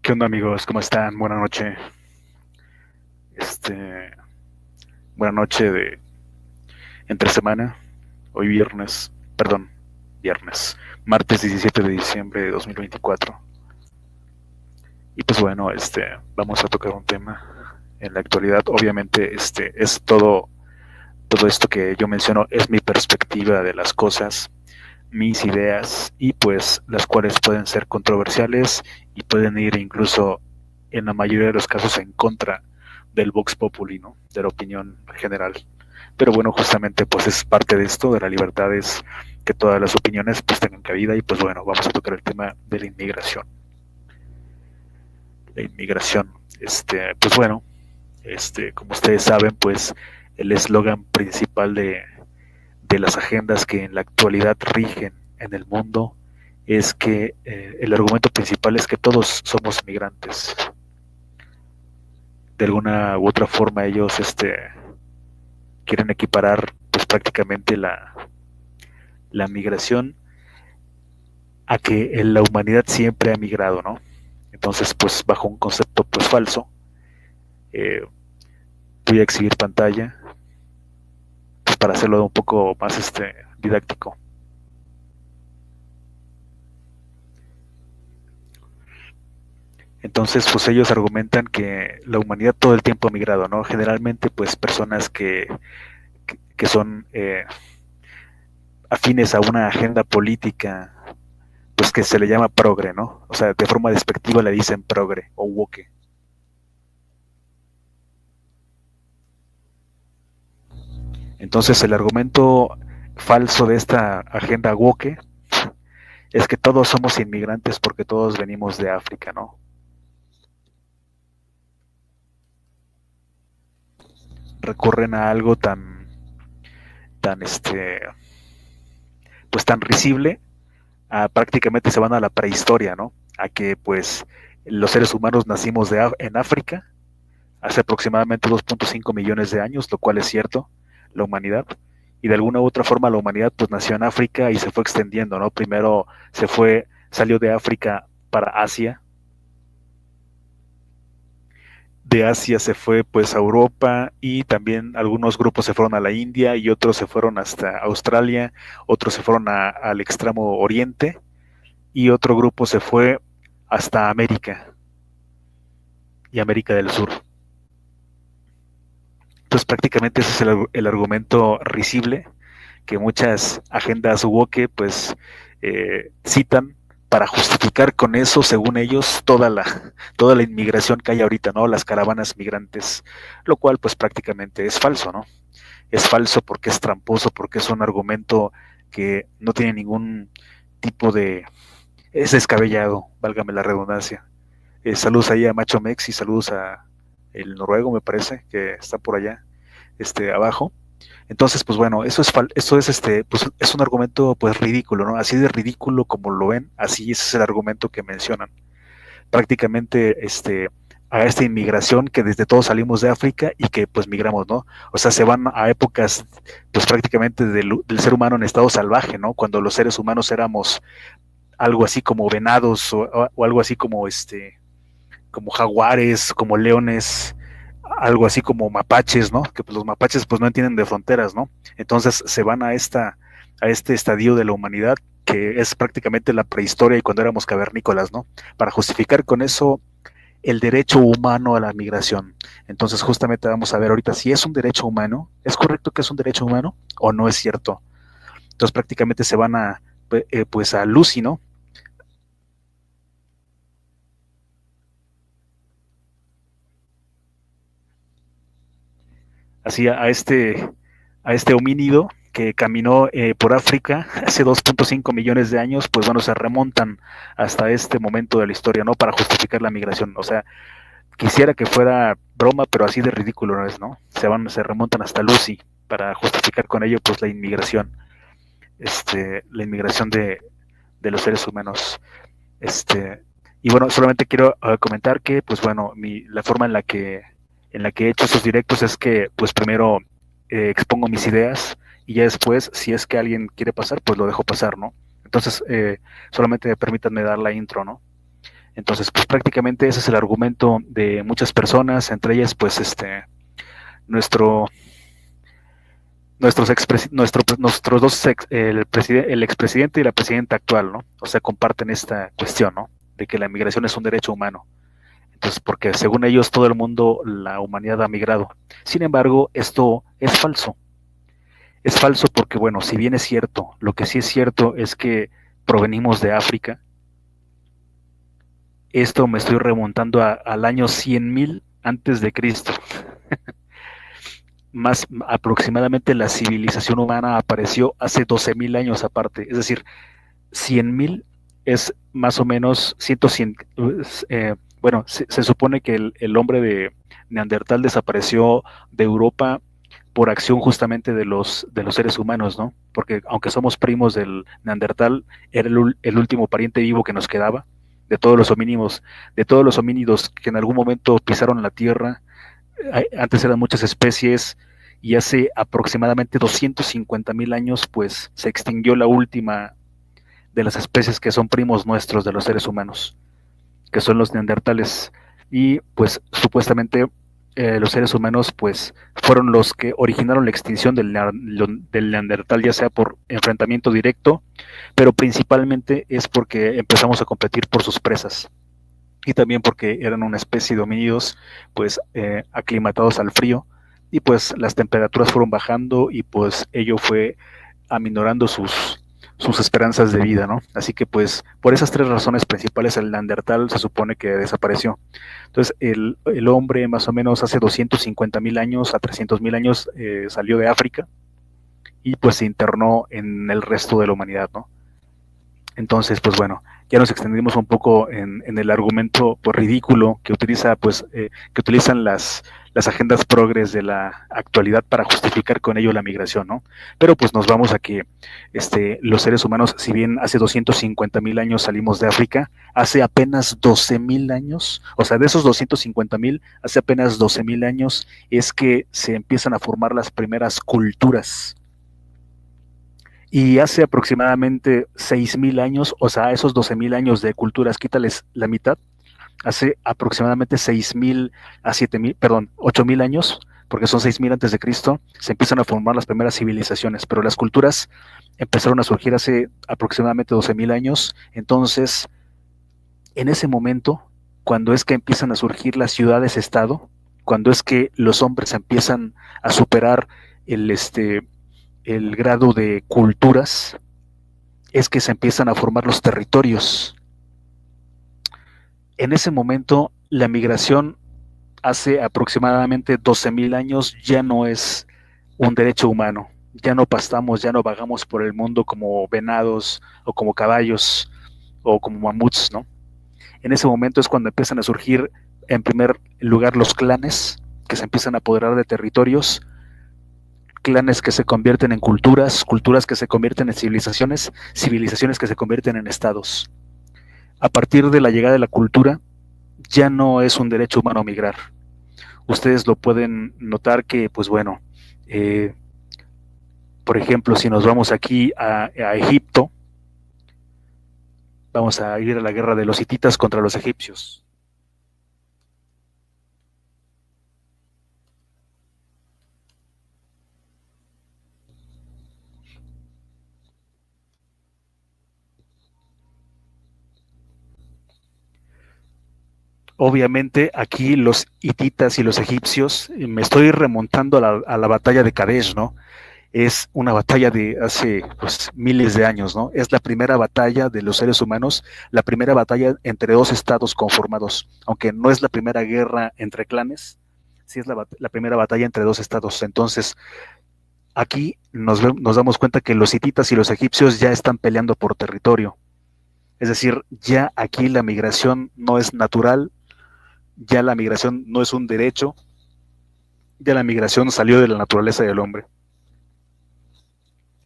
¿Qué onda amigos? ¿Cómo están? Buenas noches. Este, buena noche de entre semana. Hoy viernes, perdón, viernes, martes 17 de diciembre de 2024. Y pues bueno, vamos a tocar un tema en la actualidad. Obviamente, es todo esto que yo menciono es mi perspectiva de las cosas, mis ideas y pues las cuales pueden ser controversiales y pueden ir incluso en la mayoría de los casos en contra del Vox Populi, ¿no? De la opinión general. Pero bueno, justamente pues es parte de esto, de la libertad es que todas las opiniones pues tengan cabida y pues bueno, vamos a tocar el tema de la inmigración. La inmigración, pues bueno, como ustedes saben, pues el eslogan principal de las agendas que en la actualidad rigen en el mundo es que el argumento principal es que todos somos migrantes. De alguna u otra forma ellos quieren equiparar pues prácticamente la migración a que la humanidad siempre ha migrado, ¿no? Entonces, pues bajo un concepto pues falso, eh, voy a exhibir pantalla pues, para hacerlo un poco más didáctico. Entonces, pues ellos argumentan que la humanidad todo el tiempo ha migrado, ¿no? Generalmente, pues personas que son afines a una agenda política, pues que se le llama progre, ¿no? O sea, de forma despectiva le dicen progre o woke. Entonces, el argumento falso de esta agenda woke es que todos somos inmigrantes porque todos venimos de África, ¿no? Recurren a algo tan, pues tan risible, prácticamente se van a la prehistoria, ¿no? A que pues los seres humanos nacimos en África hace aproximadamente 2.5 millones de años, lo cual es cierto, la humanidad. Y de alguna u otra forma la humanidad pues nació en África y se fue extendiendo, ¿no? Primero salió de África para Asia, de Asia se fue pues a Europa y también algunos grupos se fueron a la India y otros se fueron hasta Australia, otros se fueron al extremo oriente y otro grupo se fue hasta América y América del Sur. Entonces prácticamente ese es el argumento risible que muchas agendas woke pues citan para justificar con eso, según ellos, toda la inmigración que hay ahorita, ¿no? Las caravanas migrantes, lo cual pues prácticamente es falso, ¿no? Es falso porque es tramposo, porque es un argumento que no tiene ningún tipo de... es descabellado, válgame la redundancia. Saludos ahí a Macho Mex y saludos a el noruego, me parece, que está por allá, abajo. Entonces, pues bueno, eso es pues es un argumento pues ridículo, ¿no? Así de ridículo como lo ven, así ese es el argumento que mencionan. Prácticamente a esta inmigración que desde todos salimos de África y que pues migramos, ¿no? O sea, se van a épocas pues prácticamente del ser humano en estado salvaje, ¿no? Cuando los seres humanos éramos algo así como venados o algo así como como jaguares, como leones, algo así como mapaches, ¿no? Que pues los mapaches pues no entienden de fronteras, ¿no? Entonces se van a este estadio de la humanidad que es prácticamente la prehistoria y cuando éramos cavernícolas, ¿no? Para justificar con eso el derecho humano a la migración. Entonces justamente vamos a ver ahorita si es un derecho humano, ¿es correcto que es un derecho humano o no es cierto? Entonces prácticamente se van pues a Lucy, ¿no? Así a este homínido que caminó por África hace 2.5 millones de años, pues bueno, se remontan hasta este momento de la historia, ¿no? Para justificar la migración. O sea, quisiera que fuera broma, pero así de ridículo no es, ¿no? Se remontan hasta Lucy para justificar con ello, pues, la inmigración, la inmigración de los seres humanos. Y bueno, solamente quiero comentar que, pues bueno, la forma en la que he hecho esos directos es que, pues primero expongo mis ideas y ya después, si es que alguien quiere pasar, pues lo dejo pasar, ¿no? Entonces, solamente permítanme dar la intro, ¿no? Entonces, pues prácticamente ese es el argumento de muchas personas, entre ellas, pues, nuestro, nuestros dos, el expresidente y la presidenta actual, ¿no? O sea, comparten esta cuestión, ¿no? De que la migración es un derecho humano. Entonces, porque según ellos, todo el mundo, la humanidad ha migrado. Sin embargo, esto es falso. Es falso porque, bueno, si bien es cierto, lo que sí es cierto es que provenimos de África. Esto me estoy remontando al año 100.000 antes de Cristo. Más aproximadamente la civilización humana apareció hace 12.000 años aparte. Es decir, 100.000 es más o menos 100, bueno, se supone que el hombre de Neandertal desapareció de Europa por acción justamente de los seres humanos, ¿no? Porque aunque somos primos del Neandertal, era el último pariente vivo que nos quedaba de todos los homínidos que en algún momento pisaron la tierra. Antes eran muchas especies y hace aproximadamente 250.000 años pues se extinguió la última de las especies que son primos nuestros de los seres humanos, que son los neandertales. Y pues supuestamente los seres humanos pues fueron los que originaron la extinción del neandertal, ya sea por enfrentamiento directo, pero principalmente es porque empezamos a competir por sus presas y también porque eran una especie de homínidos pues aclimatados al frío y pues las temperaturas fueron bajando y pues ello fue aminorando sus esperanzas de vida, ¿no? Así que pues por esas tres razones principales el Neandertal se supone que desapareció. Entonces el hombre más o menos hace 250.000 años a 300.000 años salió de África y pues se internó en el resto de la humanidad, ¿no? Entonces, pues bueno, ya nos extendimos un poco en el argumento pues, ridículo que utiliza, pues, que utilizan las agendas progres de la actualidad para justificar con ello la migración, ¿no? Pero pues nos vamos a que los seres humanos, si bien hace 250.000 años salimos de África, hace apenas 12.000 años, o sea, de esos 250.000, hace apenas 12.000 años es que se empiezan a formar las primeras culturas. Y hace aproximadamente 6.000 años, o sea, esos 12.000 años de culturas, quítales la mitad, hace aproximadamente 6.000 a 7.000, perdón, 8.000 años, porque son 6.000 antes de Cristo, se empiezan a formar las primeras civilizaciones, pero las culturas empezaron a surgir hace aproximadamente 12.000 años. Entonces, en ese momento, cuando es que empiezan a surgir las ciudades-estado, cuando es que los hombres empiezan a superar el grado de culturas, es que se empiezan a formar los territorios. En ese momento, la migración hace aproximadamente 12.000 años ya no es un derecho humano. Ya no pastamos, ya no vagamos por el mundo como venados o como caballos o como mamuts, ¿no? En ese momento es cuando empiezan a surgir, en primer lugar, los clanes que se empiezan a apoderar de territorios, clanes que se convierten en culturas, culturas que se convierten en civilizaciones, civilizaciones que se convierten en estados. A partir de la llegada de la cultura, ya no es un derecho humano migrar. Ustedes lo pueden notar que, pues bueno, por ejemplo, si nos vamos aquí a Egipto, vamos a ir a la guerra de los hititas contra los egipcios. Obviamente aquí los hititas y los egipcios, me estoy remontando a la batalla de Kadesh, ¿no? Es una batalla de hace pues, miles de años, ¿no? Es la primera batalla de los seres humanos, la primera batalla entre dos estados conformados, aunque no es la primera guerra entre clanes, sí es la primera batalla entre dos estados. Entonces, aquí nos damos cuenta que los hititas y los egipcios ya están peleando por territorio. Es decir, ya aquí la migración no es natural, ya la migración no es un derecho, ya la migración salió de la naturaleza del hombre.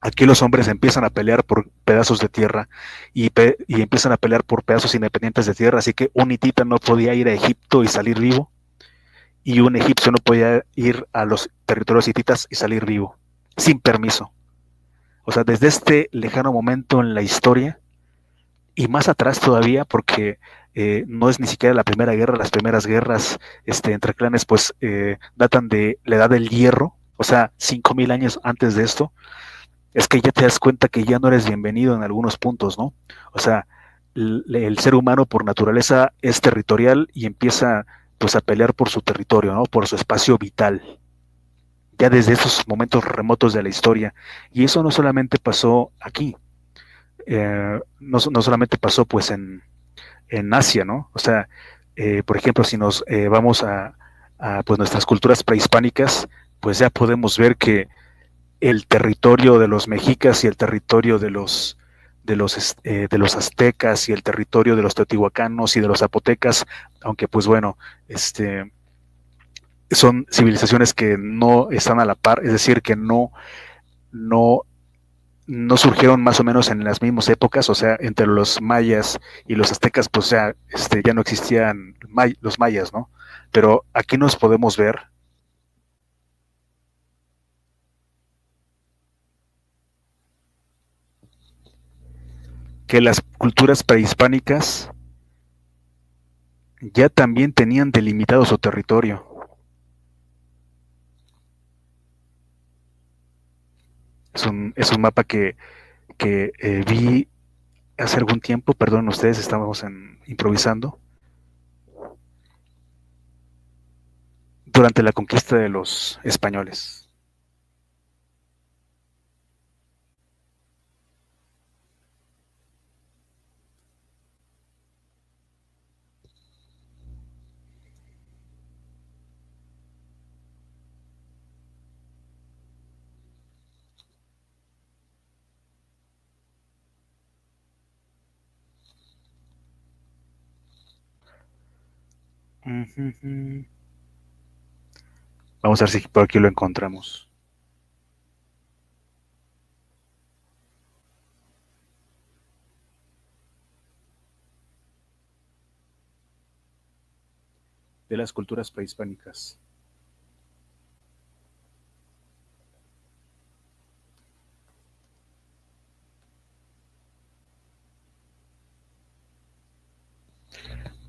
Aquí los hombres empiezan a pelear por pedazos de tierra y empiezan a pelear por pedazos independientes de tierra, así que un hitita no podía ir a Egipto y salir vivo, y un egipcio no podía ir a los territorios hititas y salir vivo, sin permiso. O sea, desde este lejano momento en la historia, y más atrás todavía, porque no es ni siquiera la primera guerra. Las primeras guerras entre clanes pues datan de la edad del hierro, o sea, 5.000 años antes de esto. Es que ya te das cuenta que ya no eres bienvenido en algunos puntos, ¿no? O sea, el ser humano por naturaleza es territorial y empieza pues a pelear por su territorio, ¿no? Por su espacio vital, ya desde esos momentos remotos de la historia. Y eso no solamente pasó aquí, no solamente pasó pues en Asia, ¿no? O sea, por ejemplo, si nos vamos pues nuestras culturas prehispánicas, pues ya podemos ver que el territorio de los mexicas y el territorio de los aztecas y el territorio de los teotihuacanos y de los zapotecas, aunque pues bueno, son civilizaciones que no están a la par, es decir, que no, no surgieron más o menos en las mismas épocas, o sea, entre los mayas y los aztecas, pues o sea, ya no existían los mayas, ¿no? Pero aquí nos podemos ver que las culturas prehispánicas ya también tenían delimitado su territorio. Es un mapa que vi hace algún tiempo, perdón ustedes, estábamos improvisando, durante la conquista de los españoles. Vamos a ver si por aquí lo encontramos. De las culturas prehispánicas.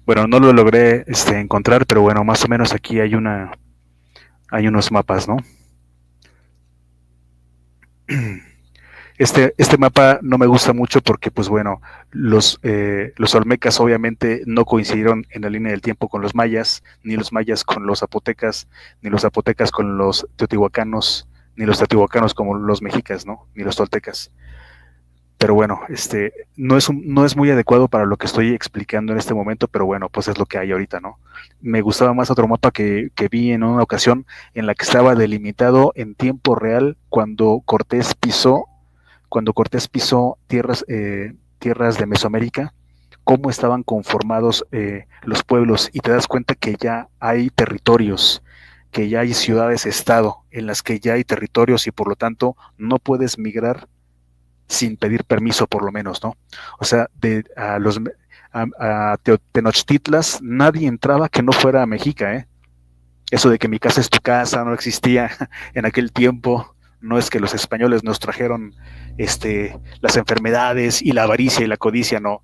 Bueno, no lo logré encontrar, pero bueno, más o menos aquí hay unos mapas, ¿no? Este mapa no me gusta mucho porque, pues bueno, los olmecas obviamente no coincidieron en la línea del tiempo con los mayas, ni los mayas con los zapotecas, ni los zapotecas con los teotihuacanos, ni los teotihuacanos como los mexicas, ¿no? Ni los toltecas. Pero bueno, no es muy adecuado para lo que estoy explicando en este momento, pero bueno, pues es lo que hay ahorita, ¿no? Me gustaba más otro mapa que vi en una ocasión en la que estaba delimitado en tiempo real cuando Cortés pisó tierras de Mesoamérica, cómo estaban conformados los pueblos, y te das cuenta que ya hay territorios, que ya hay ciudades-estado en las que ya hay territorios y por lo tanto no puedes migrar sin pedir permiso por lo menos, ¿no? O sea, a Tenochtitlas nadie entraba que no fuera Mexica, ¿eh? Eso de que mi casa es tu casa no existía en aquel tiempo. No es que los españoles nos trajeron las enfermedades y la avaricia y la codicia, no.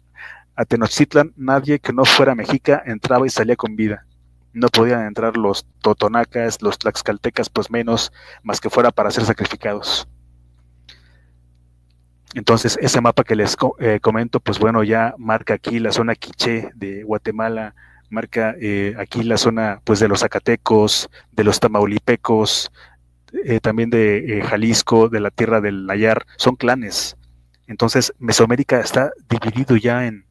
A Tenochtitlan nadie que no fuera mexica entraba y salía con vida. No podían entrar los totonacas, los tlaxcaltecas, pues menos, más que fuera para ser sacrificados. Entonces, ese mapa que les comento, pues bueno, ya marca aquí la zona quiché de Guatemala, marca aquí la zona pues de los zacatecos, de los tamaulipecos, también de Jalisco, de la tierra del Nayar, son clanes. Entonces, Mesoamérica está dividido ya en,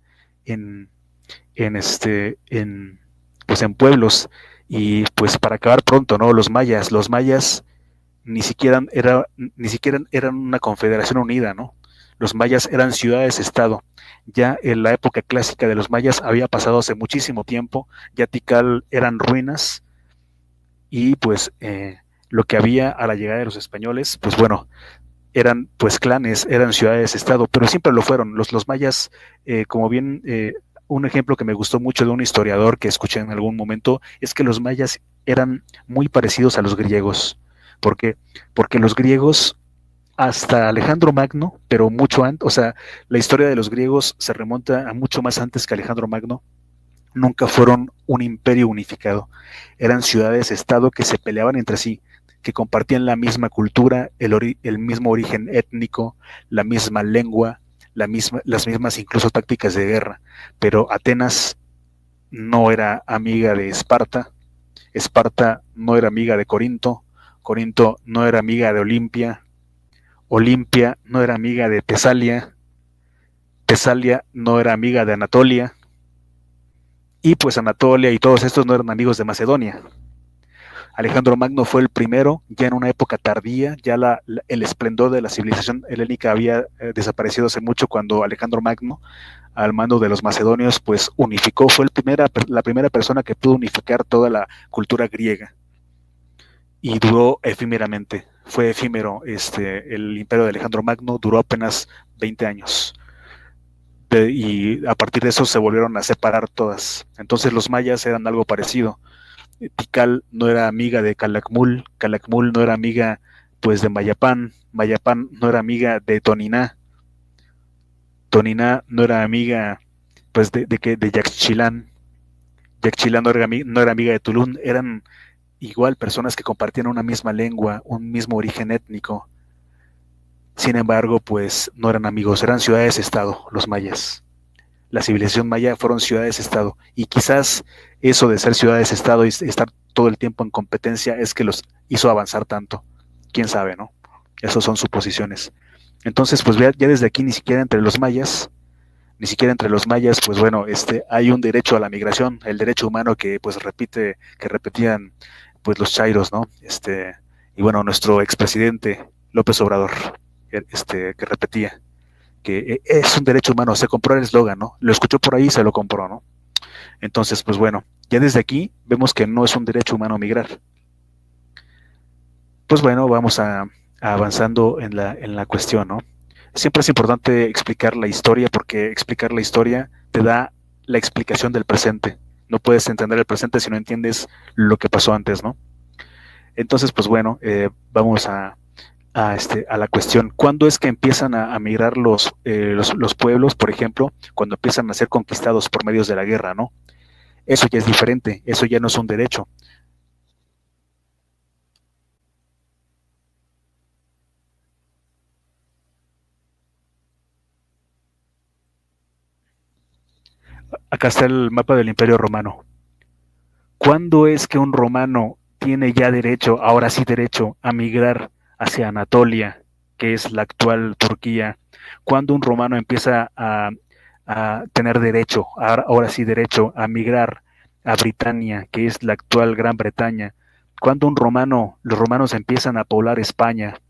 pues en pueblos. Y pues para acabar pronto, ¿no? Los mayas ni siquiera eran una confederación unida, ¿no? Los mayas eran ciudades-estado. Ya en la época clásica de los mayas había pasado hace muchísimo tiempo, ya Tikal eran ruinas y pues lo que había a la llegada de los españoles, pues bueno, eran pues clanes, eran ciudades-estado, pero siempre lo fueron. Los mayas, como bien, un ejemplo que me gustó mucho de un historiador que escuché en algún momento, es que los mayas eran muy parecidos a los griegos. ¿Por qué? Porque los griegos hasta Alejandro Magno, pero mucho antes, o sea, la historia de los griegos se remonta a mucho más antes que Alejandro Magno. nunca fueron un imperio unificado. Eran ciudades-estado que se peleaban entre sí, que compartían la misma cultura, el mismo origen étnico, la misma lengua, las mismas incluso tácticas de guerra. Pero Atenas no era amiga de Esparta, Esparta no era amiga de Corinto, Corinto no era amiga de Olimpia, Olimpia no era amiga de Tesalia, Tesalia no era amiga de Anatolia, y pues Anatolia y todos estos no eran amigos de Macedonia. Alejandro Magno fue el primero, ya en una época tardía, ya el esplendor de la civilización helénica había desaparecido hace mucho cuando Alejandro Magno, al mando de los macedonios, pues unificó, fue la primera persona que pudo unificar toda la cultura griega y duró efímeramente, fue efímero, el imperio de Alejandro Magno duró apenas 20 años. Y a partir de eso se volvieron a separar todas. Entonces los mayas eran algo parecido. Tikal no era amiga de Calakmul, Calakmul no era amiga pues de Mayapán, Mayapán no era amiga de Toniná, Toniná no era amiga pues de Yaxchilán, Yaxchilán no era amiga de Tulún, eran igual personas que compartían una misma lengua, un mismo origen étnico. Sin embargo, pues no eran amigos, eran ciudades-estado, los mayas. La civilización maya fueron ciudades-estado y quizás eso de ser ciudades-estado y estar todo el tiempo en competencia es que los hizo avanzar tanto. Quién sabe, ¿no? Esas son suposiciones. Entonces, pues ya desde aquí ni siquiera entre los mayas, ni siquiera entre los mayas, pues bueno, hay un derecho a la migración, el derecho humano que pues que repetían pues los chairos, ¿no? Y bueno, nuestro expresidente López Obrador, que repetía que es un derecho humano, se compró el eslogan, ¿no? Lo escuchó por ahí y se lo compró, ¿no? Entonces, pues bueno, ya desde aquí vemos que no es un derecho humano migrar. Pues bueno, vamos a avanzando en la cuestión, ¿no? Siempre es importante explicar la historia porque explicar la historia te da la explicación del presente. No puedes entender el presente si no entiendes lo que pasó antes, ¿no? Entonces, pues bueno, vamos a la cuestión. ¿Cuándo es que empiezan a migrar los pueblos, por ejemplo, cuando empiezan a ser conquistados por medios de la guerra, ¿no? Eso ya es diferente, eso ya no es un derecho. Acá está el mapa del Imperio Romano. ¿Cuándo es que un romano tiene ya derecho, ahora sí derecho, a migrar hacia Anatolia, que es la actual Turquía? ¿Cuándo un romano empieza a tener derecho, ahora sí derecho, a migrar a Britania, que es la actual Gran Bretaña? ¿Cuándo los romanos empiezan a poblar España,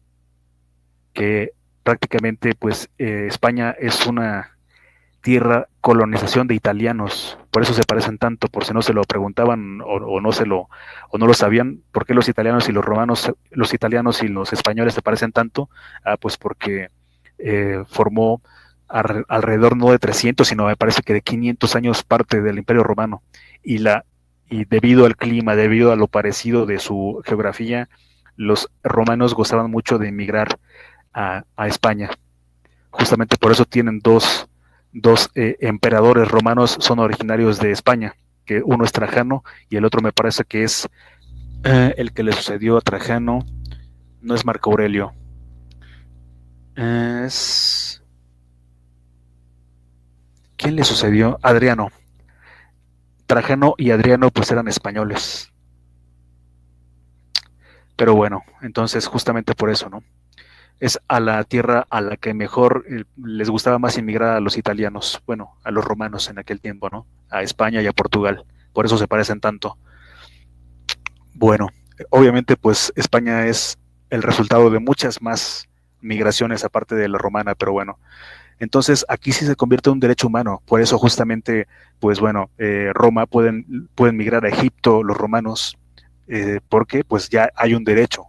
que prácticamente pues España es una tierra colonización de italianos, por eso se parecen tanto, por si no se lo preguntaban o no lo sabían, ¿por qué los italianos y los italianos y los españoles se parecen tanto? Pues porque formó alrededor no de 300, sino me parece que de 500 años parte del Imperio Romano y y debido al clima, debido a lo parecido de su geografía, los romanos gozaban mucho de emigrar a España. Justamente por eso tienen dos emperadores romanos son originarios de España, que uno es Trajano y el otro me parece que es el que le sucedió a Trajano, no es Marco Aurelio, es... ¿Quién le sucedió? Adriano. Trajano y Adriano pues eran españoles. Pero bueno, entonces justamente por eso, ¿no? Es a la tierra a la que mejor les gustaba más inmigrar a los italianos, bueno, a los romanos en aquel tiempo, ¿no? A España y a Portugal. Por eso se parecen tanto. Bueno, obviamente pues España es el resultado de muchas más migraciones aparte de la romana, pero bueno, entonces aquí sí se convierte en un derecho humano, por eso justamente, pues bueno, Roma pueden migrar a Egipto los romanos, porque pues ya hay un derecho,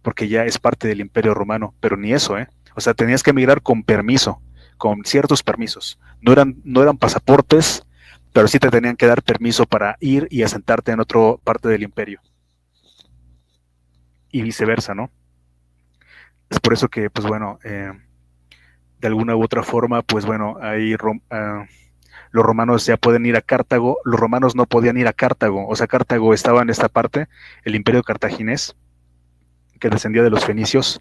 porque ya es parte del imperio romano, pero ni eso, ¿eh? O sea, tenías que migrar con permiso, con ciertos permisos, no eran pasaportes, pero sí te tenían que dar permiso para ir y asentarte en otra parte del imperio y viceversa, ¿no? Es por eso que, pues bueno, de alguna u otra forma, pues bueno, ahí los romanos ya pueden ir a Cartago, los romanos no podían ir a Cartago, o sea, Cartago estaba en esta parte, el imperio cartaginés, que descendía de los fenicios,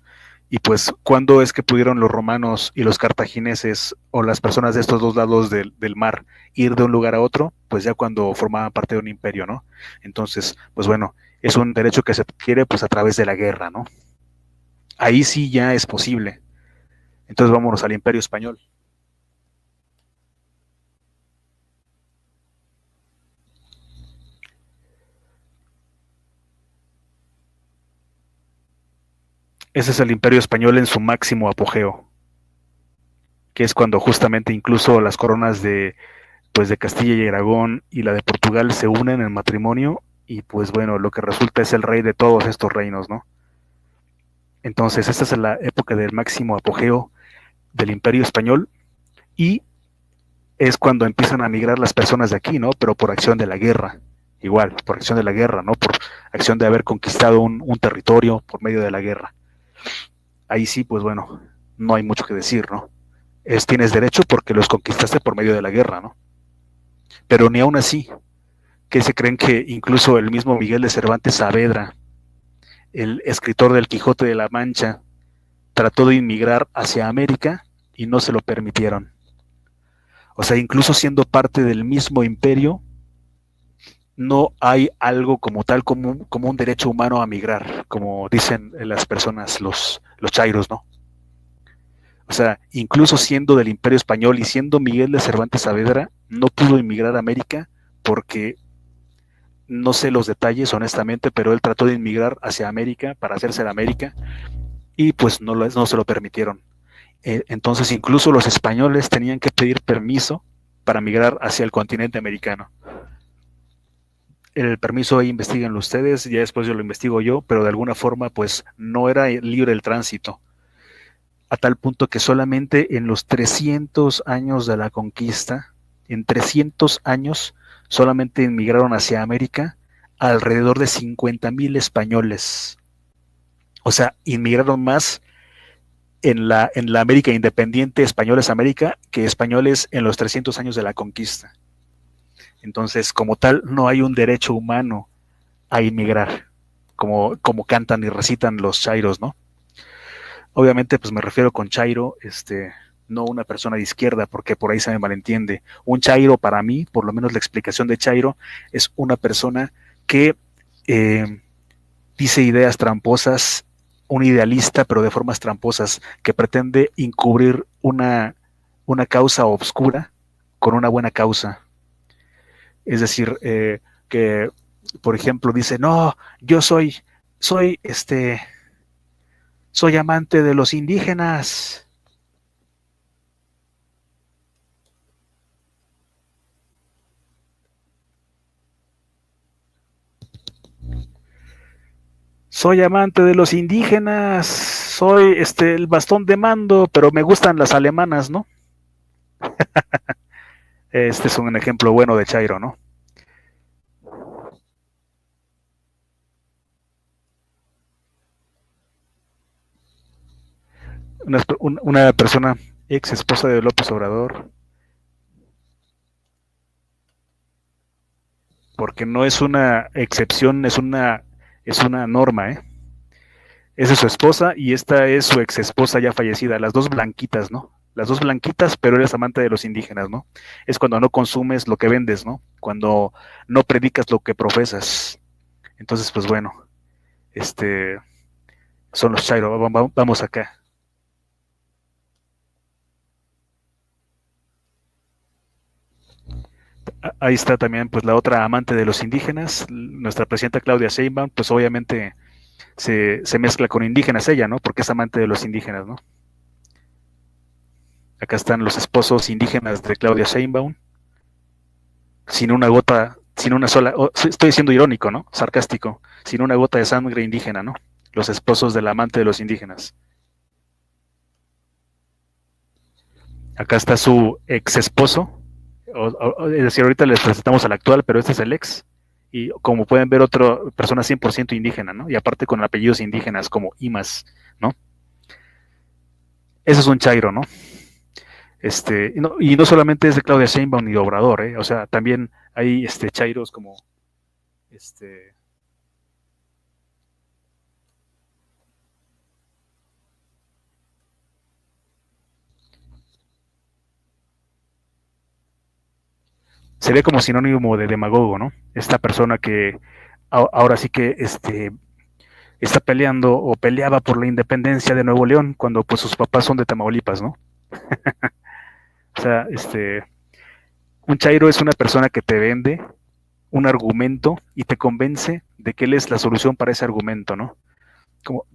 y pues, ¿cuándo es que pudieron los romanos y los cartagineses o las personas de estos dos lados del mar ir de un lugar a otro? Pues ya cuando formaban parte de un imperio, ¿no? Entonces, pues bueno, es un derecho que se adquiere pues a través de la guerra, ¿no? Ahí sí ya es posible. Entonces vámonos al Imperio Español. Ese es el Imperio Español en su máximo apogeo, que es cuando justamente incluso las coronas pues de Castilla y Aragón y la de Portugal se unen en matrimonio y pues bueno, lo que resulta es el rey de todos estos reinos, ¿no? Entonces, esta es la época del máximo apogeo del Imperio Español y es cuando empiezan a migrar las personas de aquí, ¿no? Pero por acción de la guerra, igual, por acción de la guerra, ¿no? Por acción de haber conquistado un territorio por medio de la guerra. Ahí sí, pues bueno, no hay mucho que decir, ¿no? Tienes derecho porque los conquistaste por medio de la guerra, ¿no? Pero ni aún así, que se creen que incluso el mismo Miguel de Cervantes Saavedra, el escritor del Quijote de la Mancha, trató de inmigrar hacia América y no se lo permitieron. O sea, incluso siendo parte del mismo imperio, no hay algo como tal como un derecho humano a migrar, como dicen las personas, los chairos, ¿no? O sea, incluso siendo del Imperio Español y siendo Miguel de Cervantes Saavedra, no pudo inmigrar a América porque no sé los detalles honestamente, pero él trató de inmigrar hacia América para hacerse de América y pues no se lo permitieron. Entonces incluso los españoles tenían que pedir permiso para migrar hacia el continente americano. El permiso ahí investiguenlo ustedes, ya después yo lo investigo yo, pero de alguna forma pues no era libre el tránsito, a tal punto que solamente en los 300 años de la conquista, en 300 años, solamente inmigraron hacia América alrededor de 50,000 españoles. O sea, inmigraron más en la América independiente, españoles América, que españoles en los 300 años de la conquista. Entonces, como tal, no hay un derecho humano a inmigrar, como cantan y recitan los chairos, ¿no? Obviamente, pues me refiero con chairo, no una persona de izquierda, porque por ahí se me malentiende. Un chairo, para mí, por lo menos la explicación de chairo, es una persona que dice ideas tramposas, un idealista, pero de formas tramposas, que pretende encubrir una causa obscura con una buena causa. Es decir, que, por ejemplo, dice, no, yo soy, soy amante de los indígenas. Soy amante de los indígenas, soy el bastón de mando, pero me gustan las alemanas, ¿no? Este es un ejemplo bueno de Chairo, ¿no? Una persona ex esposa de López Obrador, porque no es una excepción, es una norma, ¿eh? Esa es su esposa y esta es su ex esposa ya fallecida, las dos blanquitas, ¿no? Las dos blanquitas, pero eres amante de los indígenas, ¿no? Es cuando no consumes lo que vendes, ¿no? Cuando no predicas lo que profesas. Entonces, pues bueno, este son los Chairo, vamos acá. Ahí está también pues la otra amante de los indígenas, nuestra presidenta Claudia Sheinbaum, pues obviamente se mezcla con indígenas ella, ¿no? Porque es amante de los indígenas, ¿no? Acá están los esposos indígenas de Claudia Sheinbaum, sin una gota, sin una sola, estoy siendo irónico, ¿no? Sarcástico, sin una gota de sangre indígena, ¿no? Los esposos del amante de los indígenas. Acá está su ex esposo, es decir, ahorita les presentamos al actual, pero este es el ex. Y como pueden ver, otra persona 100% indígena, ¿no? Y aparte con apellidos indígenas como Imas, ¿no? Eso es un chairo, ¿no? Y no solamente es de Claudia Sheinbaum ni de Obrador, o sea, también hay chairos como este se ve como sinónimo de demagogo, ¿no? Esta persona que ahora sí que está peleando o peleaba por la independencia de Nuevo León cuando pues sus papás son de Tamaulipas, ¿no? O sea, un chairo es una persona que te vende un argumento y te convence de que él es la solución para ese argumento, ¿no?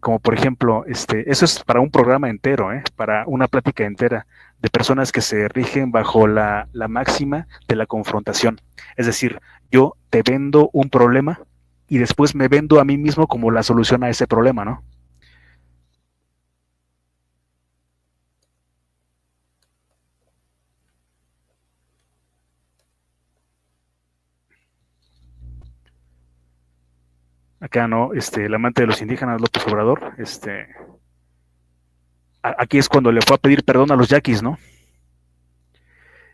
Como por ejemplo, eso es para un programa entero, para una plática entera de personas que se rigen bajo la máxima de la confrontación. Es decir, yo te vendo un problema y después me vendo a mí mismo como la solución a ese problema, ¿no? Acá, ¿no? El amante de los indígenas, López Obrador, aquí es cuando le fue a pedir perdón a los yaquis, ¿no?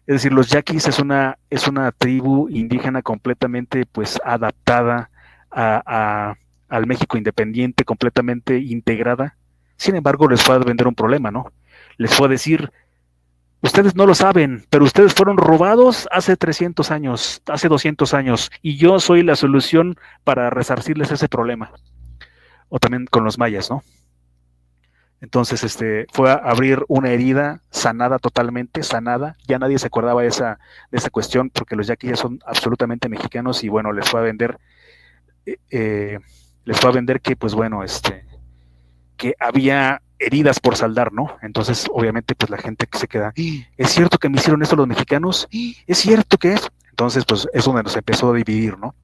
Es decir, los yaquis es una tribu indígena completamente pues adaptada a, a, al México independiente, completamente integrada. Sin embargo, les fue a vender un problema, ¿no? Les fue a decir, ustedes no lo saben, pero ustedes fueron robados hace 300 años, hace 200 años, y yo soy la solución para resarcirles ese problema. O también con los mayas, ¿no? Entonces, fue a abrir una herida sanada, totalmente sanada. Ya nadie se acordaba de esa cuestión porque los yaquis ya son absolutamente mexicanos y bueno, eh, les fue a vender que, pues bueno, que había heridas por saldar, ¿no? Entonces, obviamente, pues la gente que se queda, ¿es cierto que me hicieron esto los mexicanos? ¿Es cierto que es? Entonces, pues es donde nos empezó a dividir, ¿no?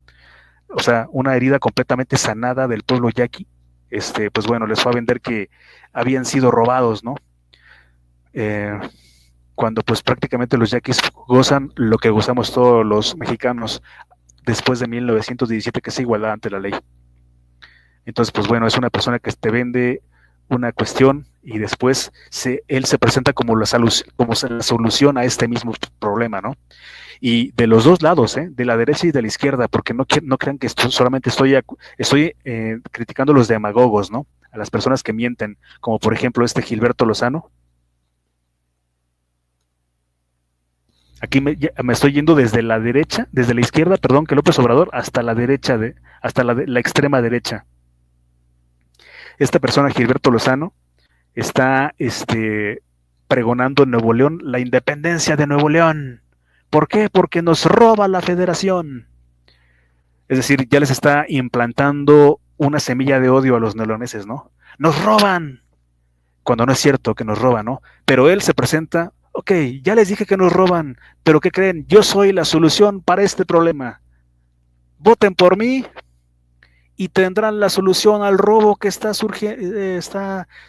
O sea, una herida completamente sanada del pueblo yaqui, pues bueno, les fue a vender que habían sido robados, ¿no? Eh, Cuando pues prácticamente los yaquis gozan lo que gozamos todos los mexicanos después de 1917, que es igualdad ante la ley. Entonces, pues bueno, es una persona que te vende una cuestión y después él se presenta como como la solución a este mismo problema, ¿no? Y de los dos lados, de la derecha y de la izquierda, porque no crean que solamente estoy criticando a los demagogos, ¿no? A las personas que mienten, como por ejemplo Gilberto Lozano. Aquí me estoy yendo desde la derecha, desde la izquierda, perdón, que López Obrador, hasta la derecha, hasta la extrema derecha. Esta persona, Gilberto Lozano, está pregonando en Nuevo León la independencia de Nuevo León. ¿Por qué? Porque nos roba la federación. Es decir, ya les está implantando una semilla de odio a los neoloneses, ¿no? Nos roban, cuando no es cierto que nos roban, ¿no? Pero él se presenta, ok, ya les dije que nos roban, pero ¿qué creen? Yo soy la solución para este problema. Voten por mí y tendrán la solución al robo que está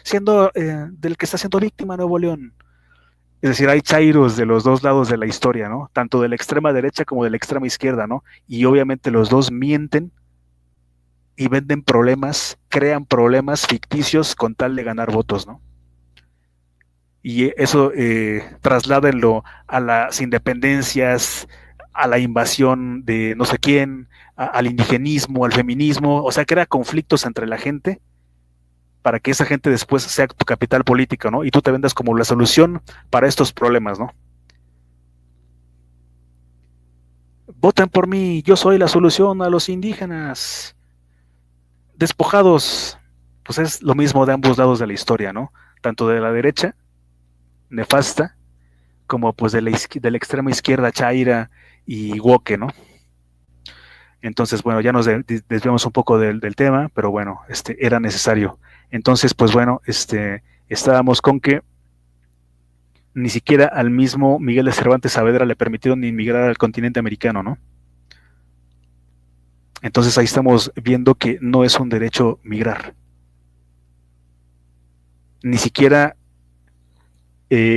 siendo, del que está siendo víctima Nuevo León. Es decir, hay chairos de los dos lados de la historia, ¿no? Tanto de la extrema derecha como de la extrema izquierda, ¿no? Y obviamente los dos mienten y venden problemas, crean problemas ficticios con tal de ganar votos, ¿no? Y eso trasládenlo a las independencias, a la invasión de no sé quién, al indigenismo, al feminismo, o sea, crea conflictos entre la gente para que esa gente después sea tu capital político, ¿no? Y tú te vendas como la solución para estos problemas, ¿no? Voten por mí, yo soy la solución a los indígenas despojados. Pues es lo mismo de ambos lados de la historia, ¿no? Tanto de la derecha, nefasta, como pues de la extrema izquierda, chaira y woke, ¿no? Entonces, bueno, ya nos desviamos un poco del tema, pero bueno, era necesario. Entonces, pues bueno, estábamos con que ni siquiera al mismo Miguel de Cervantes Saavedra le permitieron inmigrar al continente americano, ¿no? Entonces ahí estamos viendo que no es un derecho migrar. Ni siquiera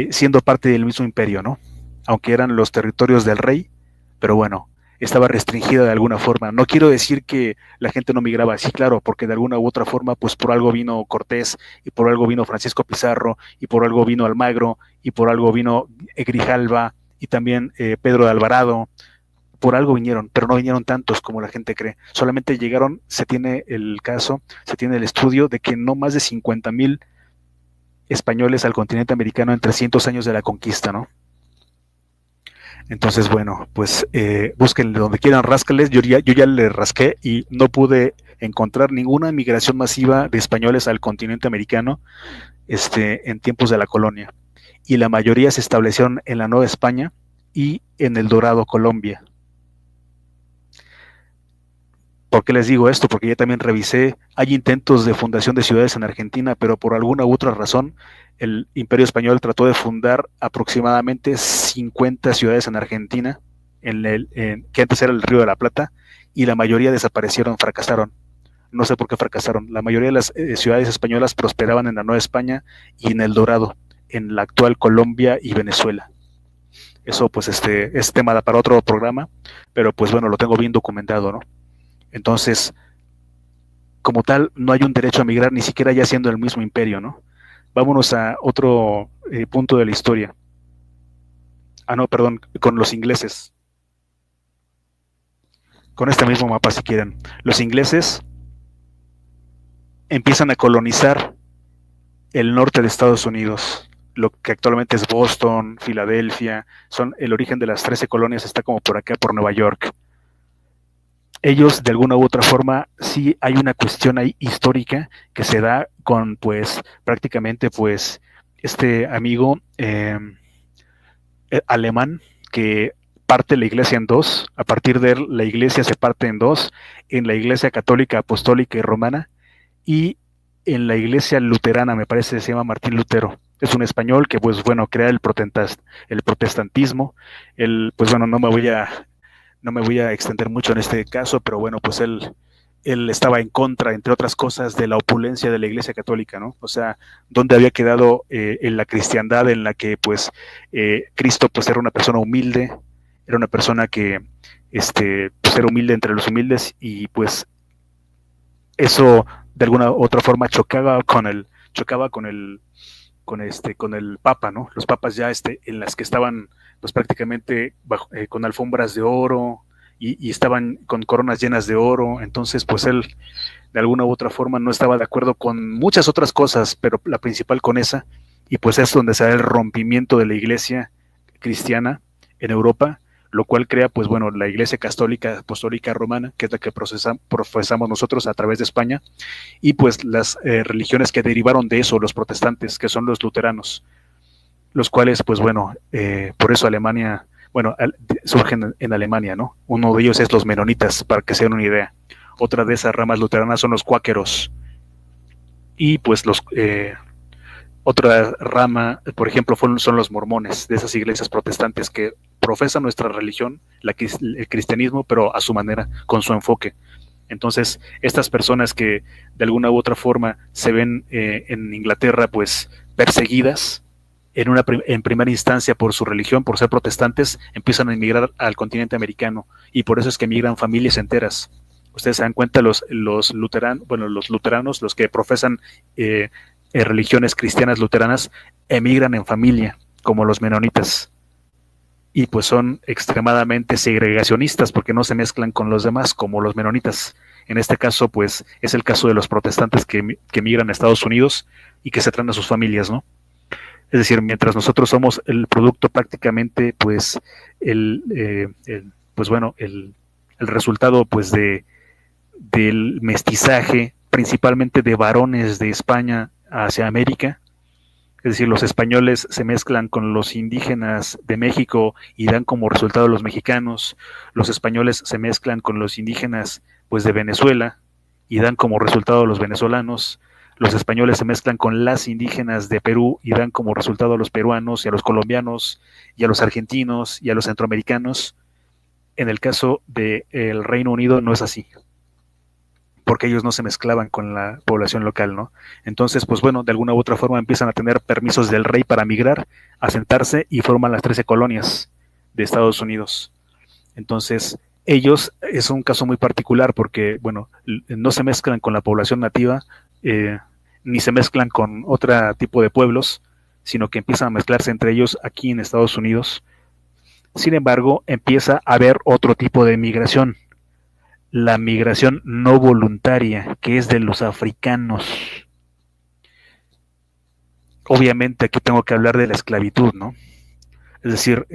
siendo parte del mismo imperio, ¿no? Aunque eran los territorios del rey, pero bueno, estaba restringida de alguna forma. No quiero decir que la gente no migraba, sí, claro, porque de alguna u otra forma, pues por algo vino Cortés, y por algo vino Francisco Pizarro, y por algo vino Almagro, y por algo vino Grijalva, y también Pedro de Alvarado. Por algo vinieron, pero no vinieron tantos como la gente cree. Solamente llegaron, se tiene el caso, se tiene el estudio de que no más de 50,000 españoles al continente americano en 300 años de la conquista, ¿no? Entonces, bueno, pues búsquenle donde quieran, ráscales. Yo ya le rasqué y no pude encontrar ninguna migración masiva de españoles al continente americano en tiempos de la colonia. Y la mayoría se establecieron en la Nueva España y en El Dorado, Colombia. ¿Por qué les digo esto? Porque ya también revisé, hay intentos de fundación de ciudades en Argentina, pero por alguna u otra razón el Imperio Español trató de fundar aproximadamente 50 ciudades en Argentina, que antes era el Río de la Plata, y la mayoría desaparecieron, fracasaron. No sé por qué fracasaron. La mayoría de las ciudades españolas prosperaban en la Nueva España y en El Dorado, en la actual Colombia y Venezuela. Eso pues es tema para otro programa, pero pues bueno, lo tengo bien documentado, ¿no? Entonces, como tal, no hay un derecho a migrar, ni siquiera ya siendo el mismo imperio, ¿no? Vámonos a otro punto de la historia. No, perdón, con los ingleses. Con este mismo mapa, si quieren. Los ingleses empiezan a colonizar el norte de Estados Unidos, lo que actualmente es Boston, Filadelfia. Son el origen de las 13 colonias, está como por acá, por Nueva York. Ellos de alguna u otra forma sí hay una cuestión ahí histórica que se da con pues prácticamente pues este amigo alemán que parte la iglesia en dos. A partir de él la iglesia se parte en dos, en la iglesia católica, apostólica y romana, y en la iglesia luterana, me parece que se llama Martín Lutero. Es un español que pues bueno crea el protestantismo. Pues bueno, no me voy a extender mucho en este caso, pero bueno, pues él estaba en contra, entre otras cosas, de la opulencia de la Iglesia Católica, ¿no? O sea, donde había quedado en la cristiandad en la que pues Cristo pues era una persona humilde, era una persona que pues era humilde entre los humildes, y pues eso de alguna u otra forma chocaba con el Papa, ¿no? Los papas ya en las que estaban pues prácticamente con alfombras de oro, y estaban con coronas llenas de oro. Entonces pues él de alguna u otra forma no estaba de acuerdo con muchas otras cosas, pero la principal con esa, y pues es donde se da el rompimiento de la iglesia cristiana en Europa, lo cual crea pues bueno la iglesia católica apostólica romana, que es la que profesamos nosotros a través de España, y pues las religiones que derivaron de eso, los protestantes, que son los luteranos, los cuales, pues bueno, por eso Alemania, bueno, surgen en Alemania, ¿no? Uno de ellos es los menonitas, para que se den una idea. Otra de esas ramas luteranas son los cuáqueros. Y pues otra rama, por ejemplo, son los mormones, de esas iglesias protestantes que profesan nuestra religión, el cristianismo, pero a su manera, con su enfoque. Entonces, estas personas que de alguna u otra forma se ven en Inglaterra pues perseguidas en primera instancia por su religión, por ser protestantes, empiezan a emigrar al continente americano, y por eso es que emigran familias enteras. Ustedes se dan cuenta, los luteranos, los que profesan religiones cristianas luteranas, emigran en familia, como los menonitas, y pues son extremadamente segregacionistas porque no se mezclan con los demás como los menonitas. En este caso pues es el caso de los protestantes que migran a Estados Unidos y que se traen a sus familias, ¿no? Es decir, mientras nosotros somos el producto prácticamente pues pues bueno el resultado pues del mestizaje principalmente de varones de España hacia América. Es decir, los españoles se mezclan con los indígenas de México y dan como resultado los mexicanos. Los españoles se mezclan con los indígenas pues de Venezuela y dan como resultado los venezolanos. Los españoles se mezclan con las indígenas de Perú y dan como resultado a los peruanos y a los colombianos y a los argentinos y a los centroamericanos. En el caso del Reino Unido no es así, porque ellos no se mezclaban con la población local, ¿no? Entonces, pues bueno, de alguna u otra forma empiezan a tener permisos del rey para migrar, asentarse, y forman las 13 colonias de Estados Unidos. Entonces, ellos es un caso muy particular porque, bueno, no se mezclan con la población nativa, eh, ni se mezclan con otro tipo de pueblos, sino que empiezan a mezclarse entre ellos aquí en Estados Unidos. Sin embargo, empieza a haber otro tipo de migración, la migración no voluntaria, que es de los africanos. Obviamente aquí tengo que hablar de la esclavitud, ¿no? Es decir,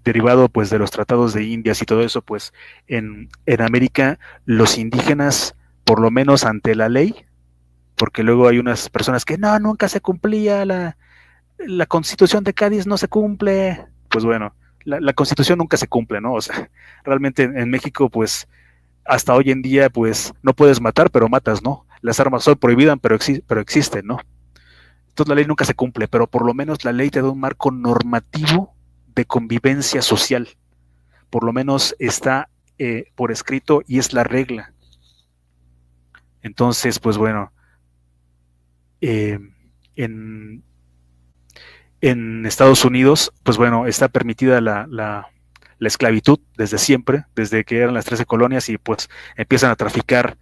derivado pues de los tratados de Indias y todo eso, pues en América los indígenas, por lo menos ante la ley, porque luego hay unas personas que no, nunca se cumplía la constitución de Cádiz, no se cumple. Pues bueno, la constitución nunca se cumple, ¿no? O sea, realmente en México, pues hasta hoy en día, pues no puedes matar, pero matas, ¿no? Las armas son prohibidas, pero existen, ¿no? Entonces la ley nunca se cumple, pero por lo menos la ley te da un marco normativo de convivencia social. Por lo menos está por escrito y es la regla. Entonces, pues bueno, eh, en, en, Estados Unidos, pues bueno, está permitida la esclavitud desde siempre, desde que eran las 13 colonias y pues empiezan a traficar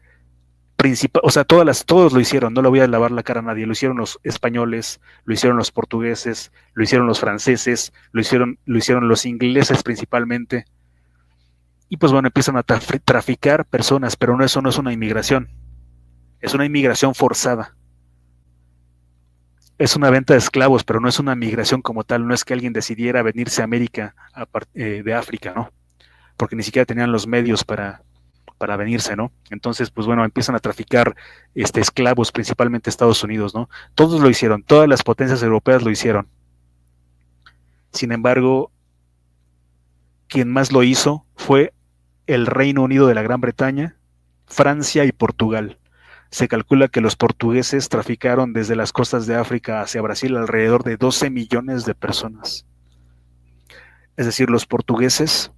o sea, todos lo hicieron, no le voy a lavar la cara a nadie, lo hicieron los españoles, lo hicieron los portugueses, lo hicieron los franceses, lo hicieron los ingleses principalmente, y pues bueno, empiezan a traficar personas, pero no, eso no es una inmigración, es una inmigración forzada, es una venta de esclavos, pero no es una migración como tal, no es que alguien decidiera venirse a América de África, ¿no? Porque ni siquiera tenían los medios para venirse, ¿no? Entonces, pues bueno, empiezan a traficar esclavos, principalmente Estados Unidos, ¿no? Todos lo hicieron, todas las potencias europeas lo hicieron. Sin embargo, quien más lo hizo fue el Reino Unido de la Gran Bretaña, Francia y Portugal. Se calcula que los portugueses traficaron desde las costas de África hacia Brasil alrededor de 12 millones de personas. Es decir, los portugueses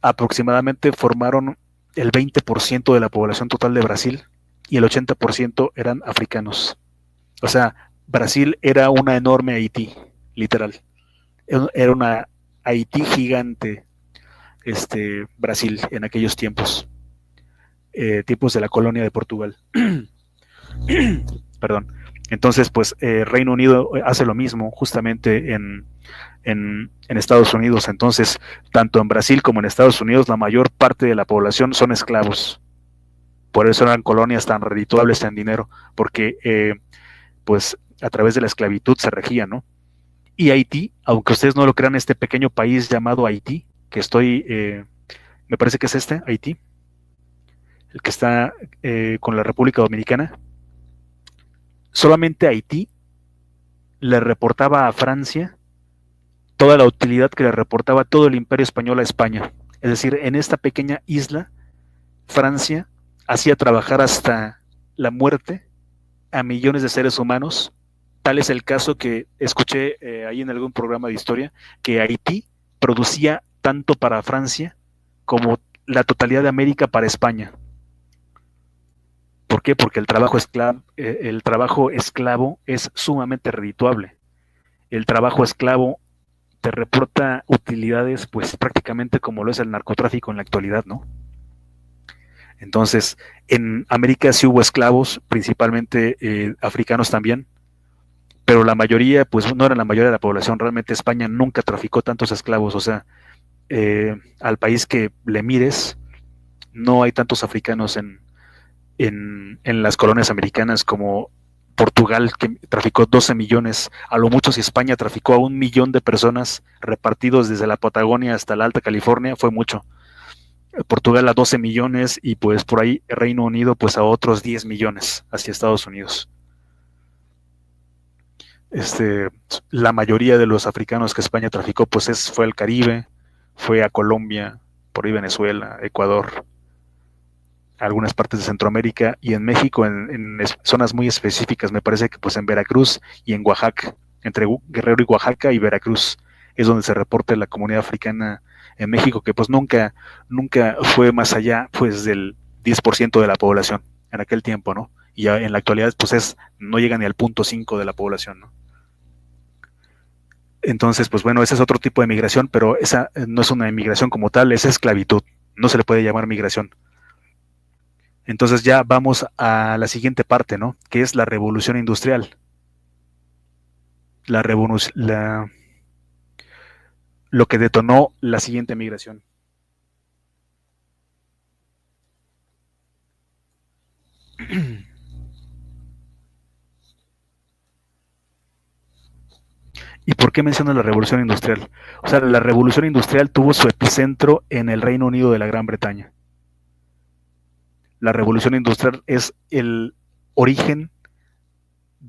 aproximadamente formaron el 20% de la población total de Brasil y el 80% eran africanos. O sea, Brasil era una enorme Haití, literal. Era una Haití gigante, Brasil en aquellos tiempos, tiempos de la colonia de Portugal. Perdón. Entonces, pues Reino Unido hace lo mismo justamente en Estados Unidos. Entonces, tanto en Brasil como en Estados Unidos, la mayor parte de la población son esclavos. Por eso eran colonias tan redituables en dinero, porque pues a través de la esclavitud se regía, ¿no? Y Haití, aunque ustedes no lo crean, este pequeño país llamado Haití, que me parece que es Haití, el que está con la República Dominicana, solamente Haití le reportaba a Francia toda la utilidad que le reportaba todo el Imperio Español a España. Es decir, en esta pequeña isla, Francia hacía trabajar hasta la muerte a millones de seres humanos. Tal es el caso que escuché ahí en algún programa de historia, que Haití producía tanto para Francia como la totalidad de América para España. ¿Por qué? Porque el trabajo esclavo es sumamente redituable. El trabajo esclavo te reporta utilidades, pues prácticamente como lo es el narcotráfico en la actualidad, ¿no? Entonces, en América sí hubo esclavos, principalmente africanos también, pero la mayoría, pues no era la mayoría de la población. Realmente España nunca traficó tantos esclavos, o sea, al país que le mires, no hay tantos africanos en las colonias americanas como Portugal, que traficó 12 millones, a lo mucho si España traficó a 1 millón de personas repartidos desde la Patagonia hasta la Alta California, fue mucho. Portugal a 12 millones y pues por ahí Reino Unido pues a otros 10 millones hacia Estados Unidos. La mayoría de los africanos que España traficó pues fue al Caribe, fue a Colombia, por ahí Venezuela, Ecuador, algunas partes de Centroamérica y en México en zonas muy específicas, me parece que pues en Veracruz y en Oaxaca, entre Guerrero y Oaxaca y Veracruz es donde se reporta la comunidad africana en México, que pues nunca fue más allá pues del 10% de la población en aquel tiempo, ¿no? Y ya en la actualidad pues no llega ni al 0.5 de la población, ¿no? Entonces, pues bueno, ese es otro tipo de migración, pero esa no es una migración como tal, es esclavitud. No se le puede llamar migración. Entonces ya vamos a la siguiente parte, ¿no? Que es la revolución industrial. La revolución, lo que detonó la siguiente migración. ¿Y por qué menciono la revolución industrial? O sea, la revolución industrial tuvo su epicentro en el Reino Unido de la Gran Bretaña. La revolución industrial es el origen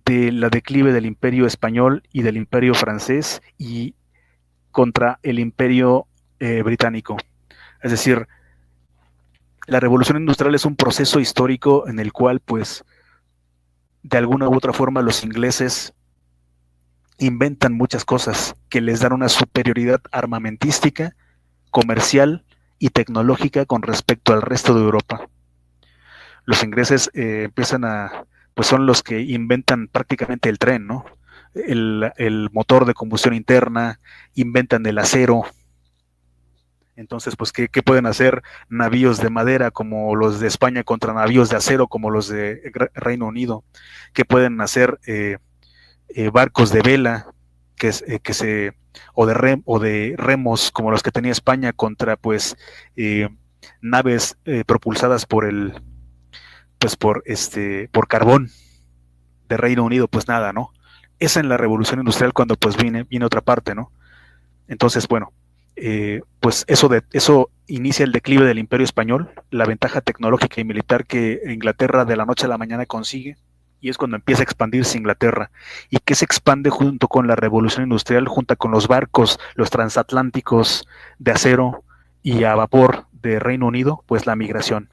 de la declive del imperio español y del imperio francés y contra el imperio británico. Es decir, la revolución industrial es un proceso histórico en el cual, pues, de alguna u otra forma los ingleses inventan muchas cosas que les dan una superioridad armamentística, comercial y tecnológica con respecto al resto de Europa. Los ingleses empiezan a, pues son los que inventan prácticamente el tren, ¿no? El motor de combustión interna, inventan el acero. Entonces, pues, ¿qué pueden hacer navíos de madera como los de España contra navíos de acero como los de Reino Unido? ¿Qué pueden hacer barcos de vela que se o de remos como los que tenía España contra pues naves propulsadas por el pues por carbón de Reino Unido? Pues nada, ¿no? Esa en la revolución industrial cuando pues viene otra parte, ¿no? Entonces, bueno, pues eso inicia el declive del imperio español, la ventaja tecnológica y militar que Inglaterra de la noche a la mañana consigue, y es cuando empieza a expandirse Inglaterra. ¿Y qué se expande junto con la revolución industrial, junto con los barcos, los transatlánticos de acero y a vapor de Reino Unido? Pues la migración.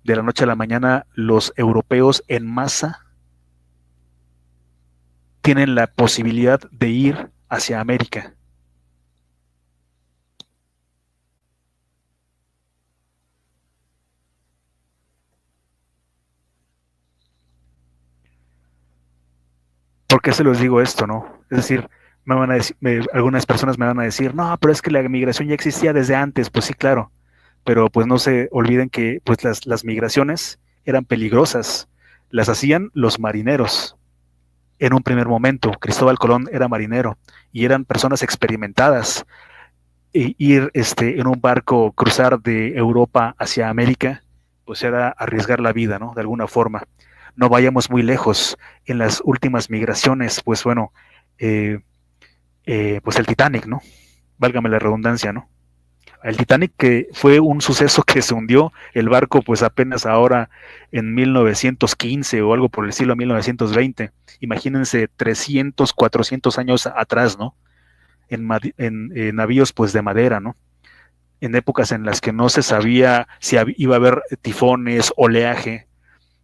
De la noche a la mañana los europeos en masa tienen la posibilidad de ir hacia América. ¿Por qué se los digo esto, no? Es decir, algunas personas me van a decir, no, pero es que la migración ya existía desde antes. Pues sí, claro, pero pues no se olviden que pues las migraciones eran peligrosas, las hacían los marineros. En un primer momento, Cristóbal Colón era marinero y eran personas experimentadas. Ir en un barco, cruzar de Europa hacia América, pues era arriesgar la vida, ¿no? De alguna forma. No vayamos muy lejos. En las últimas migraciones, pues bueno, eh, pues el Titanic, ¿no? Válgame la redundancia, ¿no? El Titanic, que fue un suceso que se hundió, el barco pues apenas ahora en 1915 o algo por el estilo, 1920. Imagínense 300, 400 años atrás, ¿no? En navíos pues de madera, ¿no? En épocas en las que no se sabía si iba a haber tifones, oleaje,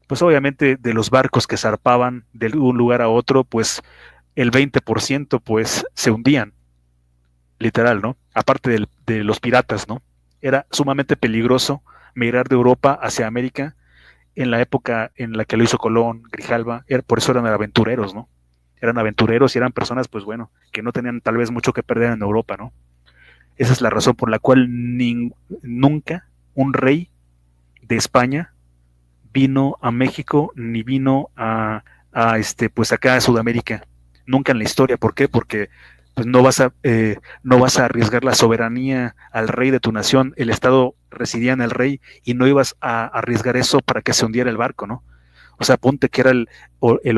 pues obviamente de los barcos que zarpaban de un lugar a otro, pues el 20% pues se hundían, literal, ¿no? Aparte de los piratas, ¿no? Era sumamente peligroso migrar de Europa hacia América en la época en la que lo hizo Colón, Grijalva, por eso eran aventureros, ¿no? Eran aventureros y eran personas, pues bueno, que no tenían tal vez mucho que perder en Europa, ¿no? Esa es la razón por la cual nunca un rey de España vino a México ni vino pues acá a Sudamérica. Nunca en la historia. ¿Por qué? Porque pues no vas a arriesgar la soberanía al rey de tu nación. El Estado residía en el rey y no ibas a arriesgar eso para que se hundiera el barco, ¿no? O sea, ponte que era el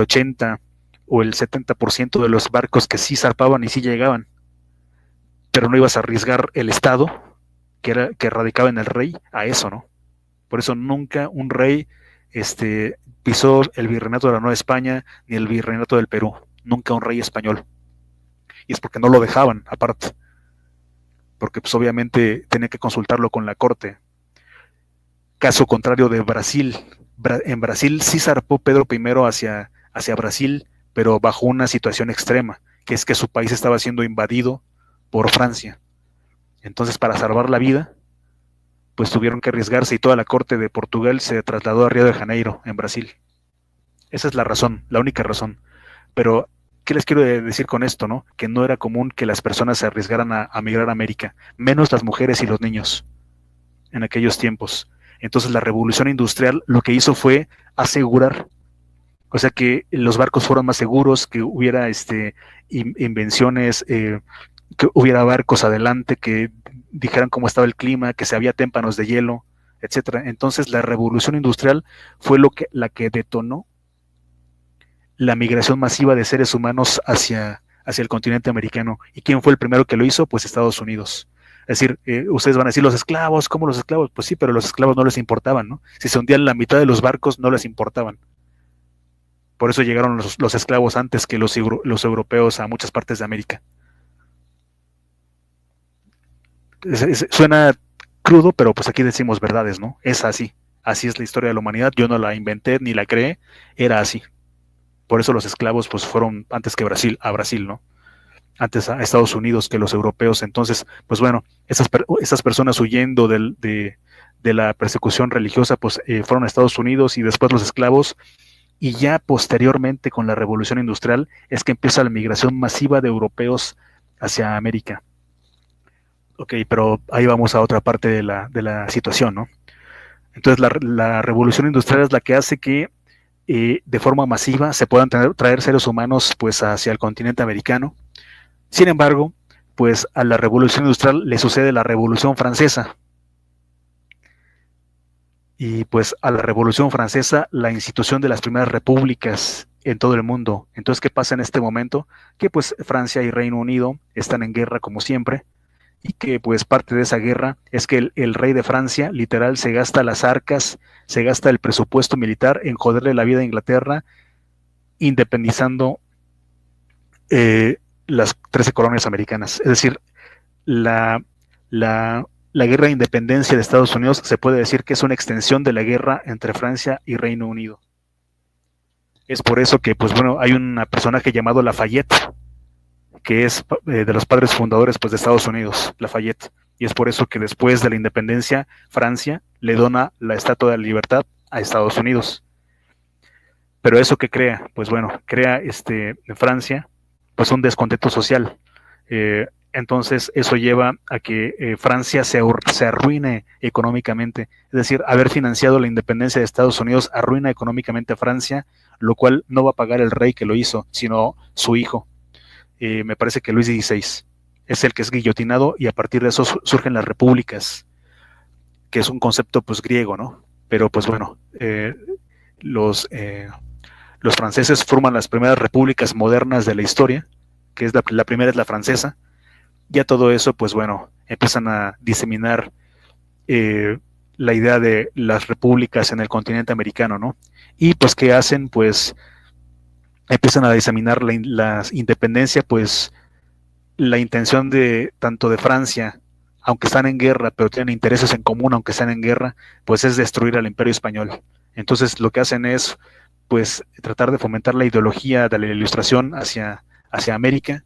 80 o el 70% de los barcos que sí zarpaban y sí llegaban, pero no ibas a arriesgar el Estado que radicaba en el rey a eso, ¿no? Por eso nunca un rey pisó el virreinato de la Nueva España ni el virreinato del Perú. Nunca un rey español. Y es porque no lo dejaban, aparte. Porque pues obviamente tenía que consultarlo con la corte. Caso contrario de Brasil. En Brasil sí zarpó Pedro I hacia Brasil, pero bajo una situación extrema, que es que su país estaba siendo invadido por Francia. Entonces, para salvar la vida, pues tuvieron que arriesgarse y toda la corte de Portugal se trasladó a Río de Janeiro, en Brasil. Esa es la razón, la única razón. Pero ¿qué les quiero decir con esto, no? Que no era común que las personas se arriesgaran a migrar a América, menos las mujeres y los niños en aquellos tiempos. Entonces la revolución industrial lo que hizo fue asegurar, o sea, que los barcos fueran más seguros, que hubiera invenciones, que hubiera barcos adelante, que dijeran cómo estaba el clima, que se había témpanos de hielo, etcétera. Entonces la revolución industrial fue la que detonó la migración masiva de seres humanos hacia el continente americano. ¿Y quién fue el primero que lo hizo? Pues Estados Unidos. Es decir, ustedes van a decir los esclavos, ¿cómo los esclavos? Pues sí, pero los esclavos no les importaban, ¿no? Si se hundían la mitad de los barcos, no les importaban. Por eso llegaron los esclavos antes que los europeos a muchas partes de América. Suena crudo, pero pues aquí decimos verdades, ¿no? Es así. Así es la historia de la humanidad. Yo no la inventé ni la creé, era así. Por eso los esclavos pues fueron antes que a Brasil, ¿no? Antes a Estados Unidos que los europeos. Entonces, pues bueno, esas personas huyendo de la persecución religiosa, pues fueron a Estados Unidos y después los esclavos. Y ya posteriormente con la revolución industrial es que empieza la migración masiva de europeos hacia América. Ok, pero ahí vamos a otra parte de la situación, ¿no? Entonces la revolución industrial es la que hace que de forma masiva se puedan traer seres humanos pues hacia el continente americano. Sin embargo, pues a la revolución industrial le sucede la revolución francesa. Y pues a la revolución francesa la institución de las primeras repúblicas en todo el mundo. Entonces, ¿qué pasa en este momento? Que pues Francia y Reino Unido están en guerra como siempre, y que pues parte de esa guerra es que el rey de Francia literal se gasta las arcas, se gasta el presupuesto militar en joderle la vida a Inglaterra, independizando las 13 colonias americanas. Es decir, la guerra de independencia de Estados Unidos se puede decir que es una extensión de la guerra entre Francia y Reino Unido. Es por eso que, pues bueno, hay un personaje llamado Lafayette, que es de los padres fundadores pues, de Estados Unidos, Lafayette. Y es por eso que después de la independencia, Francia le dona la Estatua de la Libertad a Estados Unidos. Pero eso que crea, pues bueno, crea en Francia pues un descontento social. Entonces eso lleva a que Francia se arruine económicamente. Es decir, haber financiado la independencia de Estados Unidos arruina económicamente a Francia, lo cual no va a pagar el rey que lo hizo, sino su hijo. Me parece que Luis XVI es el que es guillotinado, y a partir de eso surgen las repúblicas, que es un concepto pues griego, ¿no? Pero pues bueno, los franceses forman las primeras repúblicas modernas de la historia, que es la primera es la francesa. Ya todo eso, pues bueno, empiezan a diseminar la idea de las repúblicas en el continente americano, ¿no? Y pues, ¿qué hacen? Pues empiezan a diseminar la independencia, pues la intención de tanto de Francia, aunque están en guerra, pero tienen intereses en común, aunque están en guerra, pues es destruir al Imperio Español. Entonces lo que hacen es pues tratar de fomentar la ideología de la Ilustración hacia América.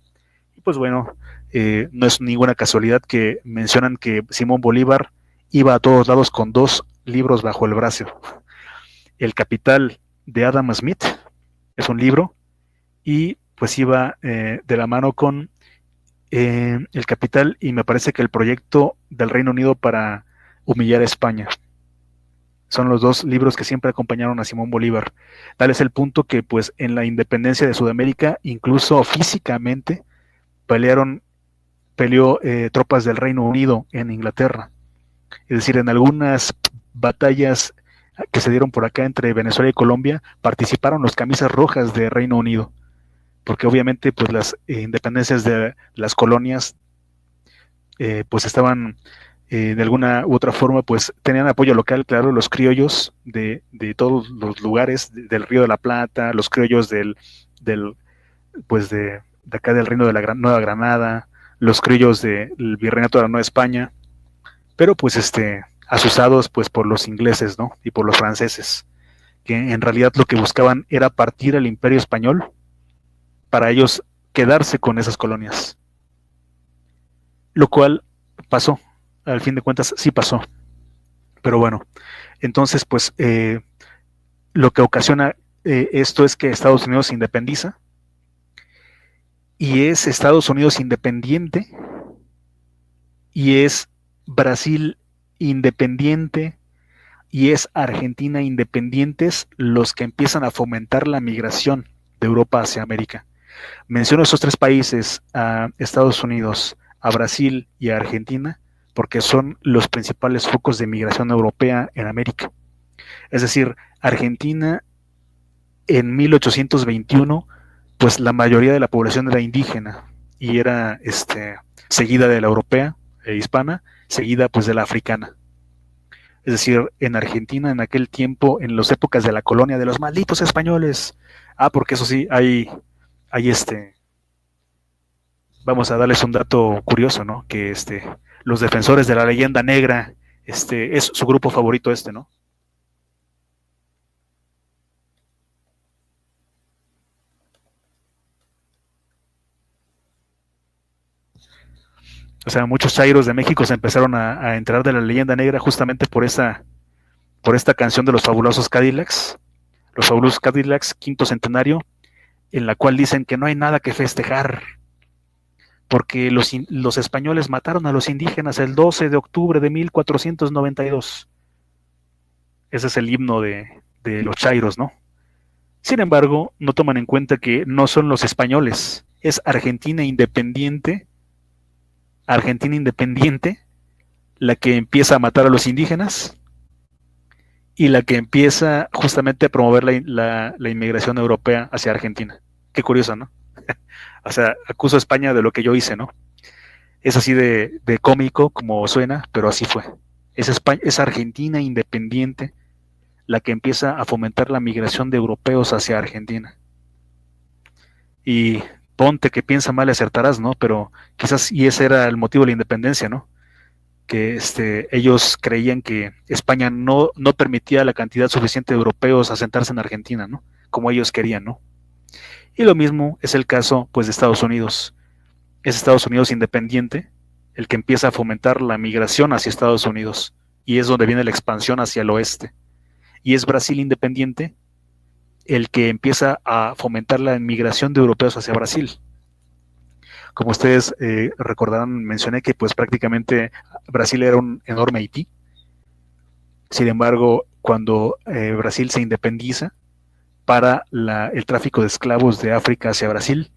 Y pues bueno, no es ninguna casualidad que mencionan que Simón Bolívar iba a todos lados con 2 libros bajo el brazo. El Capital de Adam Smith es un libro, y pues iba de la mano con El Capital, y me parece que el proyecto del Reino Unido para humillar a España. Son los 2 libros que siempre acompañaron a Simón Bolívar. Tal es el punto que pues en la independencia de Sudamérica, incluso físicamente, peleó tropas del Reino Unido en Inglaterra. Es decir, en algunas batallas que se dieron por acá entre Venezuela y Colombia, participaron los camisas rojas de Reino Unido, porque obviamente pues las independencias de las colonias pues estaban de alguna u otra forma pues tenían apoyo local. Claro, los criollos de todos los lugares del Río de la Plata, los criollos pues de acá del Reino de la Nueva Granada, los criollos del Virreinato de la Nueva España, pero pues asusados pues por los ingleses, ¿no? Y por los franceses, que en realidad lo que buscaban era partir al Imperio Español para ellos quedarse con esas colonias. Lo cual pasó, al fin de cuentas sí pasó. Pero bueno, entonces pues lo que ocasiona esto es que Estados Unidos se independiza, y es Estados Unidos independiente, y es Brasil independiente, y es Argentina independientes los que empiezan a fomentar la migración de Europa hacia América. Menciono esos tres países, a Estados Unidos, a Brasil y a Argentina, porque son los principales focos de migración europea en América. Es decir, Argentina en 1821, pues la mayoría de la población era indígena y era seguida de la europea e hispana, seguida pues de la africana. Es decir, en Argentina en aquel tiempo, en las épocas de la colonia de los malditos españoles, porque eso sí, hay vamos a darles un dato curioso, ¿no? Que los defensores de la leyenda negra, es su grupo favorito ¿no? O sea, muchos chairos de México se empezaron a enterar de la leyenda negra justamente por esta canción de los fabulosos Cadillacs, quinto centenario, en la cual dicen que no hay nada que festejar, porque los españoles mataron a los indígenas el 12 de octubre de 1492. Ese es el himno de los chairos, ¿no? Sin embargo, no toman en cuenta que no son los españoles, es Argentina independiente, la que empieza a matar a los indígenas y la que empieza justamente a promover la inmigración europea hacia Argentina. Qué curioso, ¿no? O sea, acuso a España de lo que yo hice, ¿no? Es así de cómico como suena, pero así fue. Es Argentina independiente la que empieza a fomentar la migración de europeos hacia Argentina. Y ponte que piensa mal y acertarás, ¿no? Pero quizás y ese era el motivo de la independencia, ¿no? Que ellos creían que España no permitía la cantidad suficiente de europeos asentarse en Argentina, ¿no? Como ellos querían, ¿no? Y lo mismo es el caso, pues, de Estados Unidos. Es Estados Unidos independiente el que empieza a fomentar la migración hacia Estados Unidos, y es donde viene la expansión hacia el oeste. Y es Brasil independiente el que empieza a fomentar la migración de europeos hacia Brasil. Como ustedes recordarán, mencioné que pues prácticamente Brasil era un enorme Haití. Sin embargo, cuando Brasil se independiza, para el tráfico de esclavos de África hacia Brasil,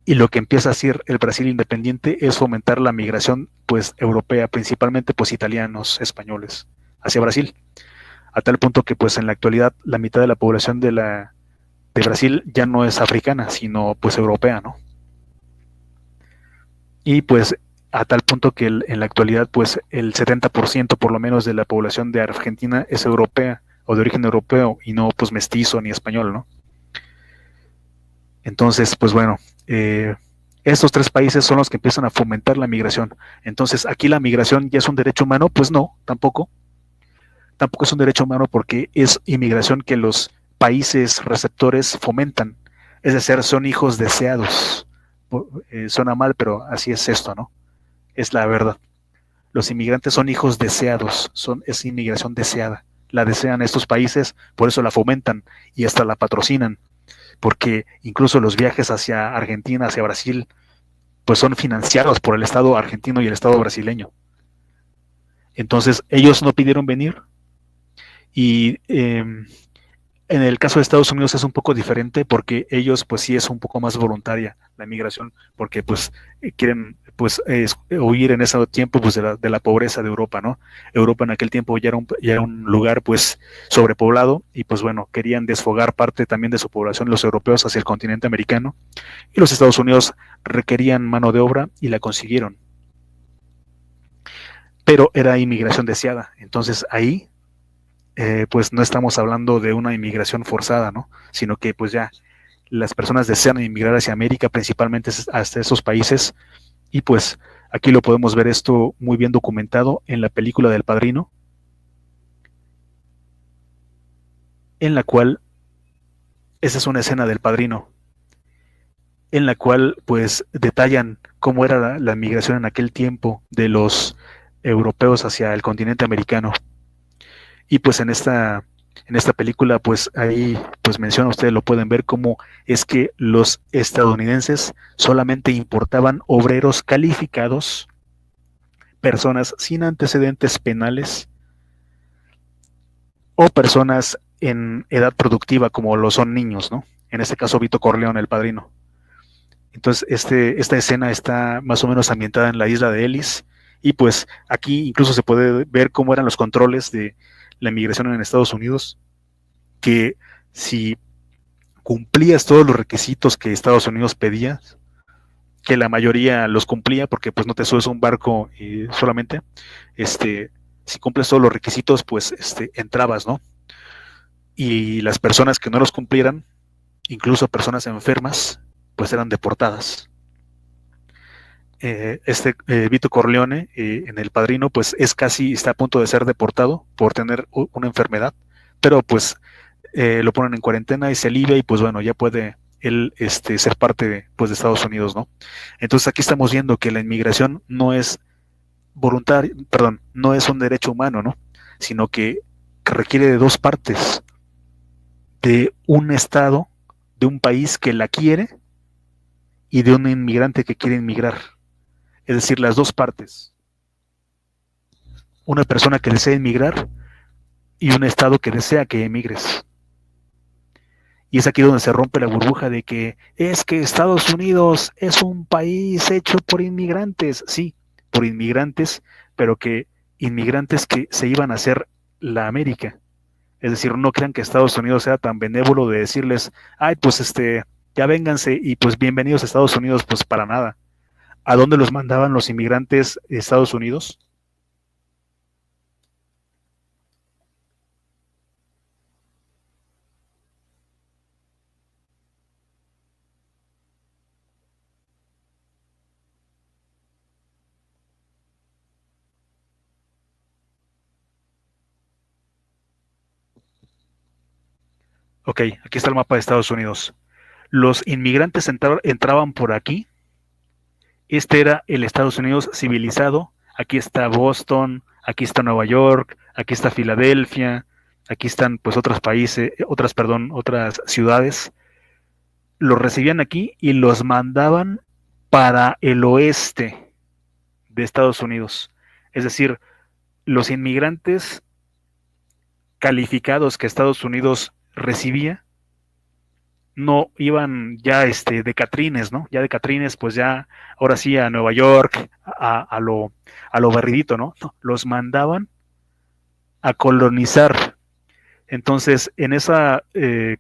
y lo que empieza a hacer el Brasil independiente es fomentar la migración pues europea, principalmente pues italianos, españoles, hacia Brasil, a tal punto que pues en la actualidad la mitad de la población de Brasil ya no es africana, sino pues europea, ¿no? Y pues a tal punto que en la actualidad pues el 70% por lo menos de la población de Argentina es europea o de origen europeo y no pues mestizo ni español, ¿no? Entonces, pues bueno, estos tres países son los que empiezan a fomentar la migración. Entonces, ¿aquí la migración ya es un derecho humano? Pues no, tampoco. Tampoco es un derecho humano porque es inmigración que los países receptores fomentan. Es decir, son hijos deseados. Suena mal, pero así es esto, ¿no? Es la verdad. Los inmigrantes son hijos deseados, es inmigración deseada. La desean estos países, por eso la fomentan y hasta la patrocinan, porque incluso los viajes hacia Argentina, hacia Brasil, pues son financiados por el Estado argentino y el Estado brasileño. Entonces, ellos no pidieron venir y en el caso de Estados Unidos es un poco diferente porque ellos pues sí es un poco más voluntaria la migración porque pues quieren pues huir en ese tiempo pues de la pobreza de Europa, ¿no? Europa en aquel tiempo ya era un lugar pues sobrepoblado y pues bueno, querían desfogar parte también de su población los europeos hacia el continente americano y los Estados Unidos requerían mano de obra y la consiguieron. Pero era inmigración deseada, entonces ahí pues no estamos hablando de una inmigración forzada, ¿no? Sino que pues ya las personas desean inmigrar hacia América, principalmente hasta esos países, y pues aquí lo podemos ver esto muy bien documentado en la película del Padrino, en la cual, esa es una escena del Padrino, en la cual pues detallan cómo era la migración en aquel tiempo de los europeos hacia el continente americano. Y pues en esta En esta película, pues ahí pues menciona, ustedes lo pueden ver, cómo es que los estadounidenses solamente importaban obreros calificados, personas sin antecedentes penales o personas en edad productiva como lo son niños, ¿no? En este caso Vito Corleone, el padrino. Entonces, esta escena está más o menos ambientada en la isla de Ellis y pues aquí incluso se puede ver cómo eran los controles de la inmigración en Estados Unidos, que si cumplías todos los requisitos que Estados Unidos pedía, que la mayoría los cumplía porque pues no te subes a un barco solamente, si cumples todos los requisitos, pues entrabas, ¿no? Y las personas que no los cumplieran, incluso personas enfermas, pues eran deportadas. Vito Corleone en El Padrino, pues está a punto de ser deportado por tener una enfermedad, pero pues lo ponen en cuarentena y se alivia y pues bueno, ya puede él ser parte de Estados Unidos, ¿no? Entonces aquí estamos viendo que la inmigración no es voluntaria, perdón, no es un derecho humano, ¿no? Sino que requiere de dos partes, de un Estado, de un país que la quiere y de un inmigrante que quiere inmigrar. Es decir, las dos partes. Una persona que desea inmigrar y un Estado que desea que emigres. Y es aquí donde se rompe la burbuja de que es que Estados Unidos es un país hecho por inmigrantes. Sí, por inmigrantes, pero que inmigrantes que se iban a hacer la América. Es decir, no crean que Estados Unidos sea tan benévolo de decirles, ay, pues ya vénganse y pues bienvenidos a Estados Unidos, pues para nada. ¿A dónde los mandaban los inmigrantes de Estados Unidos? Ok, aquí está el mapa de Estados Unidos. Los inmigrantes entraban por aquí. Este era el Estados Unidos civilizado. Aquí está Boston, aquí está Nueva York, aquí está Filadelfia, aquí están pues otros países, otras ciudades. Los recibían aquí y los mandaban para el oeste de Estados Unidos. Es decir, los inmigrantes calificados que Estados Unidos recibía no iban ya de Catrines, ¿no? Ya de Catrines, pues ya, ahora sí a Nueva York, a lo barridito, ¿no? No, los mandaban a colonizar. Entonces, en esa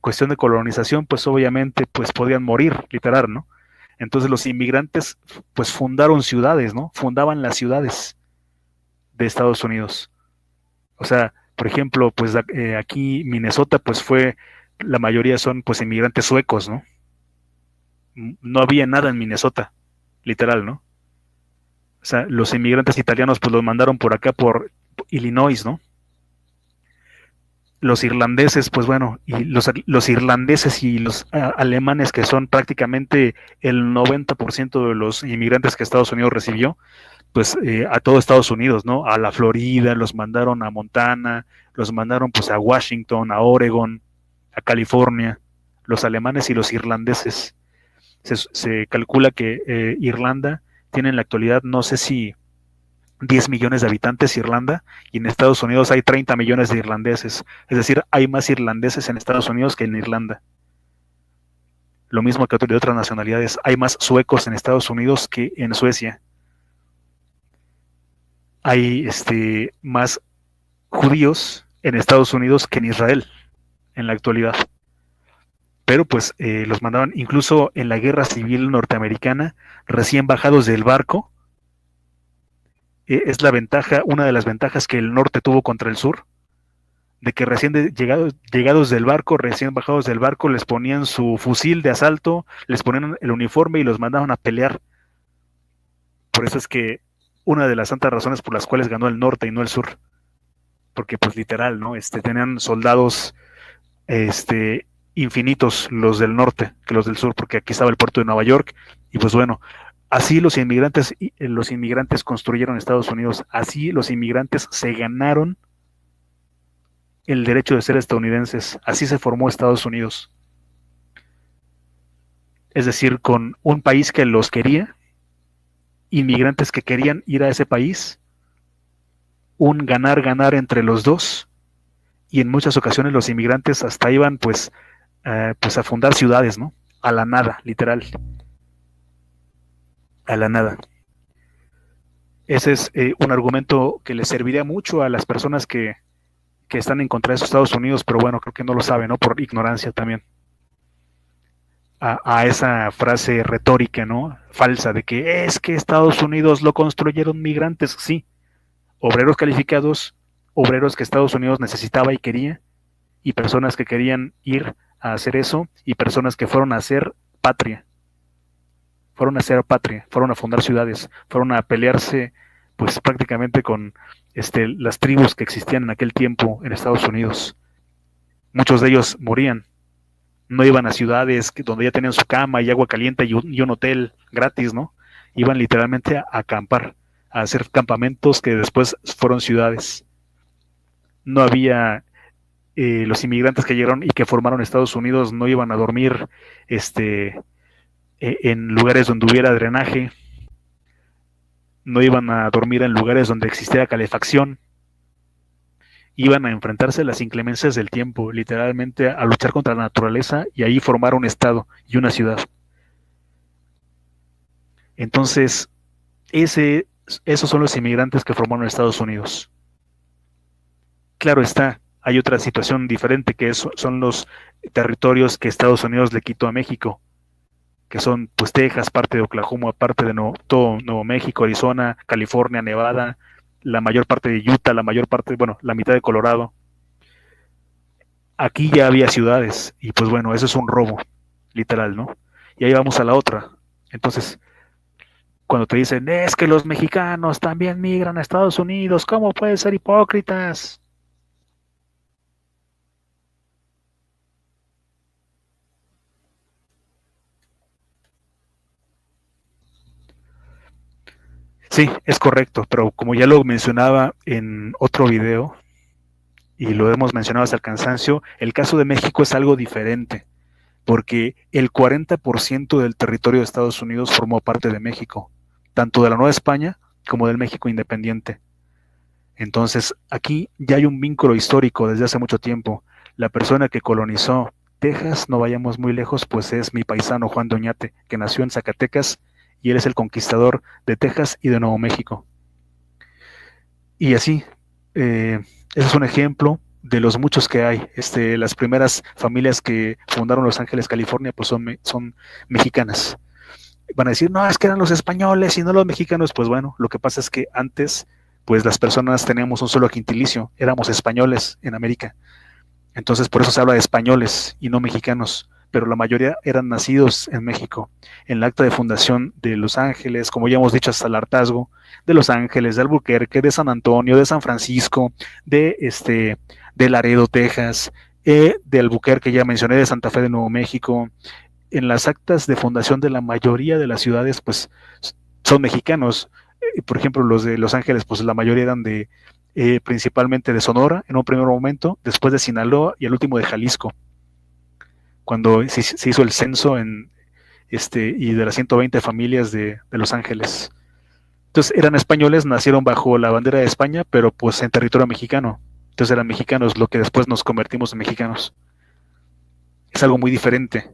cuestión de colonización, pues obviamente, pues podían morir, literal, ¿no? Entonces los inmigrantes, pues fundaron ciudades, ¿no? Fundaban las ciudades de Estados Unidos. O sea, por ejemplo, pues aquí Minnesota, pues la mayoría son pues inmigrantes suecos, ¿no? No había nada en Minnesota, literal, ¿no? O sea, los inmigrantes italianos pues los mandaron por acá, por Illinois, ¿no? Los irlandeses, pues bueno, y los irlandeses y los alemanes, que son prácticamente el 90% de los inmigrantes que Estados Unidos recibió, pues a todo Estados Unidos, ¿no? A la Florida, los mandaron a Montana, los mandaron pues a Washington, a Oregon, a California, los alemanes y los irlandeses. Se calcula que Irlanda tiene en la actualidad, no sé si 10 millones de habitantes Irlanda, y en Estados Unidos hay 30 millones de irlandeses. Es decir, hay más irlandeses en Estados Unidos que en Irlanda. Lo mismo que de otras nacionalidades. Hay más suecos en Estados Unidos que en Suecia. Hay más judíos en Estados Unidos que en Israel en la actualidad. Pero pues los mandaban incluso en la guerra civil norteamericana, recién bajados del barco. Es una de las ventajas que el norte tuvo contra el sur, de que llegados del barco, recién bajados del barco, les ponían su fusil de asalto, les ponían el uniforme y los mandaban a pelear. Por eso es que una de las tantas razones por las cuales ganó el norte y no el sur, porque pues literal, ¿no? Tenían soldados infinitos los del norte que los del sur, porque aquí estaba el puerto de Nueva York y pues bueno, así los inmigrantes construyeron Estados Unidos, así los inmigrantes se ganaron el derecho de ser estadounidenses. Así se formó Estados Unidos. Es decir, con un país que los quería, inmigrantes que querían ir a ese país, un ganar-ganar entre los dos, y en muchas ocasiones los inmigrantes hasta iban pues a fundar ciudades, ¿no? A la nada, literal, a la nada. Ese es un argumento que les serviría mucho a las personas que están en contra de esos Estados Unidos, pero bueno, creo que no lo saben, ¿no? Por ignorancia también. A esa frase retórica, ¿no? Falsa de que es que Estados Unidos lo construyeron migrantes, sí, obreros calificados, obreros que Estados Unidos necesitaba y quería, y personas que querían ir a hacer eso, y personas que fueron a hacer patria, fueron a fundar ciudades, fueron a pelearse pues prácticamente con las tribus que existían en aquel tiempo en Estados Unidos. Muchos de ellos morían, no iban a ciudades donde ya tenían su cama y agua caliente y un hotel gratis, ¿no? Iban literalmente a acampar, a hacer campamentos que después fueron ciudades. No había los inmigrantes que llegaron y que formaron Estados Unidos no iban a dormir en lugares donde hubiera drenaje, no iban a dormir en lugares donde existiera calefacción, iban a enfrentarse a las inclemencias del tiempo, literalmente a luchar contra la naturaleza y ahí formar un estado y una ciudad. Entonces, esos son los inmigrantes que formaron Estados Unidos. Claro está, hay otra situación diferente que son los territorios que Estados Unidos le quitó a México, que son pues Texas, parte de Oklahoma, parte de todo Nuevo México, Arizona, California, Nevada, la mayor parte de Utah, la mayor parte, bueno, la mitad de Colorado. Aquí ya había ciudades y pues bueno, eso es un robo, literal, ¿no? Y ahí vamos a la otra. Entonces, cuando te dicen, es que los mexicanos también migran a Estados Unidos, ¿cómo pueden ser hipócritas? Sí, es correcto, pero como ya lo mencionaba en otro video y lo hemos mencionado hasta el cansancio, el caso de México es algo diferente, porque el 40% del territorio de Estados Unidos formó parte de México, tanto de la Nueva España como del México independiente. Entonces, aquí ya hay un vínculo histórico desde hace mucho tiempo. La persona que colonizó Texas, no vayamos muy lejos, pues es mi paisano Juan Doñate, que nació en Zacatecas y él es el conquistador de Texas y de Nuevo México. Y así, ese es un ejemplo de los muchos que hay. Las primeras familias que fundaron Los Ángeles, California, pues son mexicanas. Van a decir, no, es que eran los españoles y no los mexicanos. Pues bueno, lo que pasa es que antes, pues las personas teníamos un solo gentilicio, éramos españoles en América. Entonces, por eso se habla de españoles y no mexicanos, pero la mayoría eran nacidos en México. En el acta de fundación de Los Ángeles, como ya hemos dicho hasta el hartazgo, de Los Ángeles, de Albuquerque, de San Antonio, de San Francisco, de Laredo, Texas, de Albuquerque, ya mencioné, de Santa Fe de Nuevo México. En las actas de fundación de la mayoría de las ciudades, pues son mexicanos. Por ejemplo, los de Los Ángeles, pues la mayoría eran principalmente de Sonora en un primer momento, después de Sinaloa y el último de Jalisco, cuando se hizo el censo y de las 120 familias de Los Ángeles. Entonces eran españoles, nacieron bajo la bandera de España, pero pues en territorio mexicano. Entonces eran mexicanos, lo que después nos convertimos en mexicanos. Es algo muy diferente.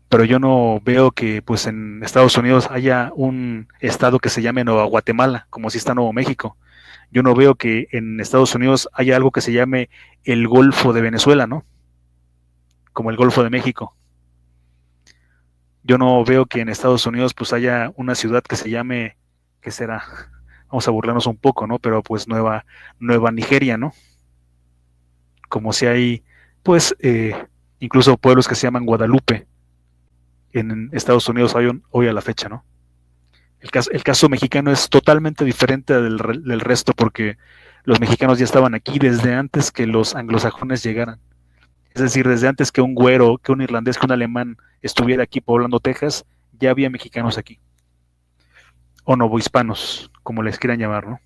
Pero yo no veo que pues en Estados Unidos haya un estado que se llame Nueva Guatemala, como si está Nuevo México. Yo no veo que en Estados Unidos haya algo que se llame el Golfo de Venezuela, ¿no? Como el Golfo de México. Yo no veo que en Estados Unidos pues haya una ciudad que se llame, ¿qué será? Vamos a burlarnos un poco, ¿no? Pero pues Nueva Nigeria, ¿no? Como si hay, pues, incluso pueblos que se llaman Guadalupe en Estados Unidos hoy a la fecha, ¿no? El caso mexicano es totalmente diferente del resto porque los mexicanos ya estaban aquí desde antes que los anglosajones llegaran. Es decir, desde antes que un güero, que un irlandés, que un alemán estuviera aquí poblando Texas, ya había mexicanos aquí. O novohispanos, como les quieran llamar, ¿no?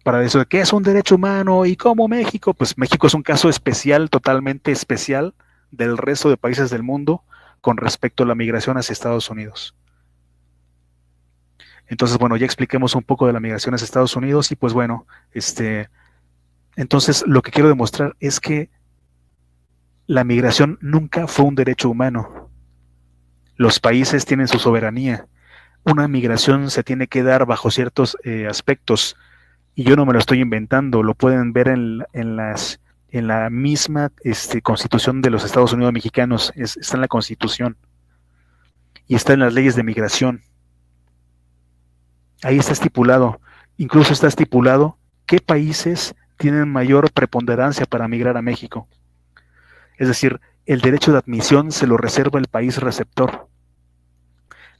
para eso de qué es un derecho humano y cómo México, pues México es un caso especial, totalmente especial del resto de países del mundo con respecto a la migración hacia Estados Unidos. Entonces, bueno, ya expliquemos un poco de la migración hacia Estados Unidos y pues bueno, entonces lo que quiero demostrar es que la migración nunca fue un derecho humano. Los países tienen su soberanía. Una migración se tiene que dar bajo ciertos aspectos y yo no me lo estoy inventando, lo pueden ver en la misma constitución de los Estados Unidos mexicanos, está en la constitución y está en las leyes de migración. Ahí está estipulado, incluso está estipulado qué países tienen mayor preponderancia para migrar a México. Es decir, el derecho de admisión se lo reserva el país receptor.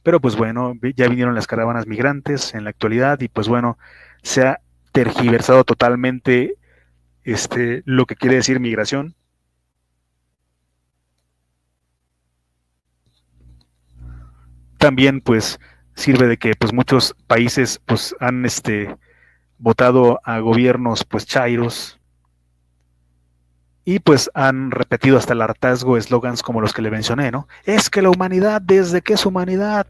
Pero pues bueno, ya vinieron las caravanas migrantes en la actualidad y pues bueno, se ha tergiversado totalmente lo que quiere decir migración. También pues sirve de que pues muchos países pues han votado a gobiernos pues chairos y pues han repetido hasta el hartazgo eslogans como los que le mencioné, ¿no? Es que la humanidad, desde que es humanidad,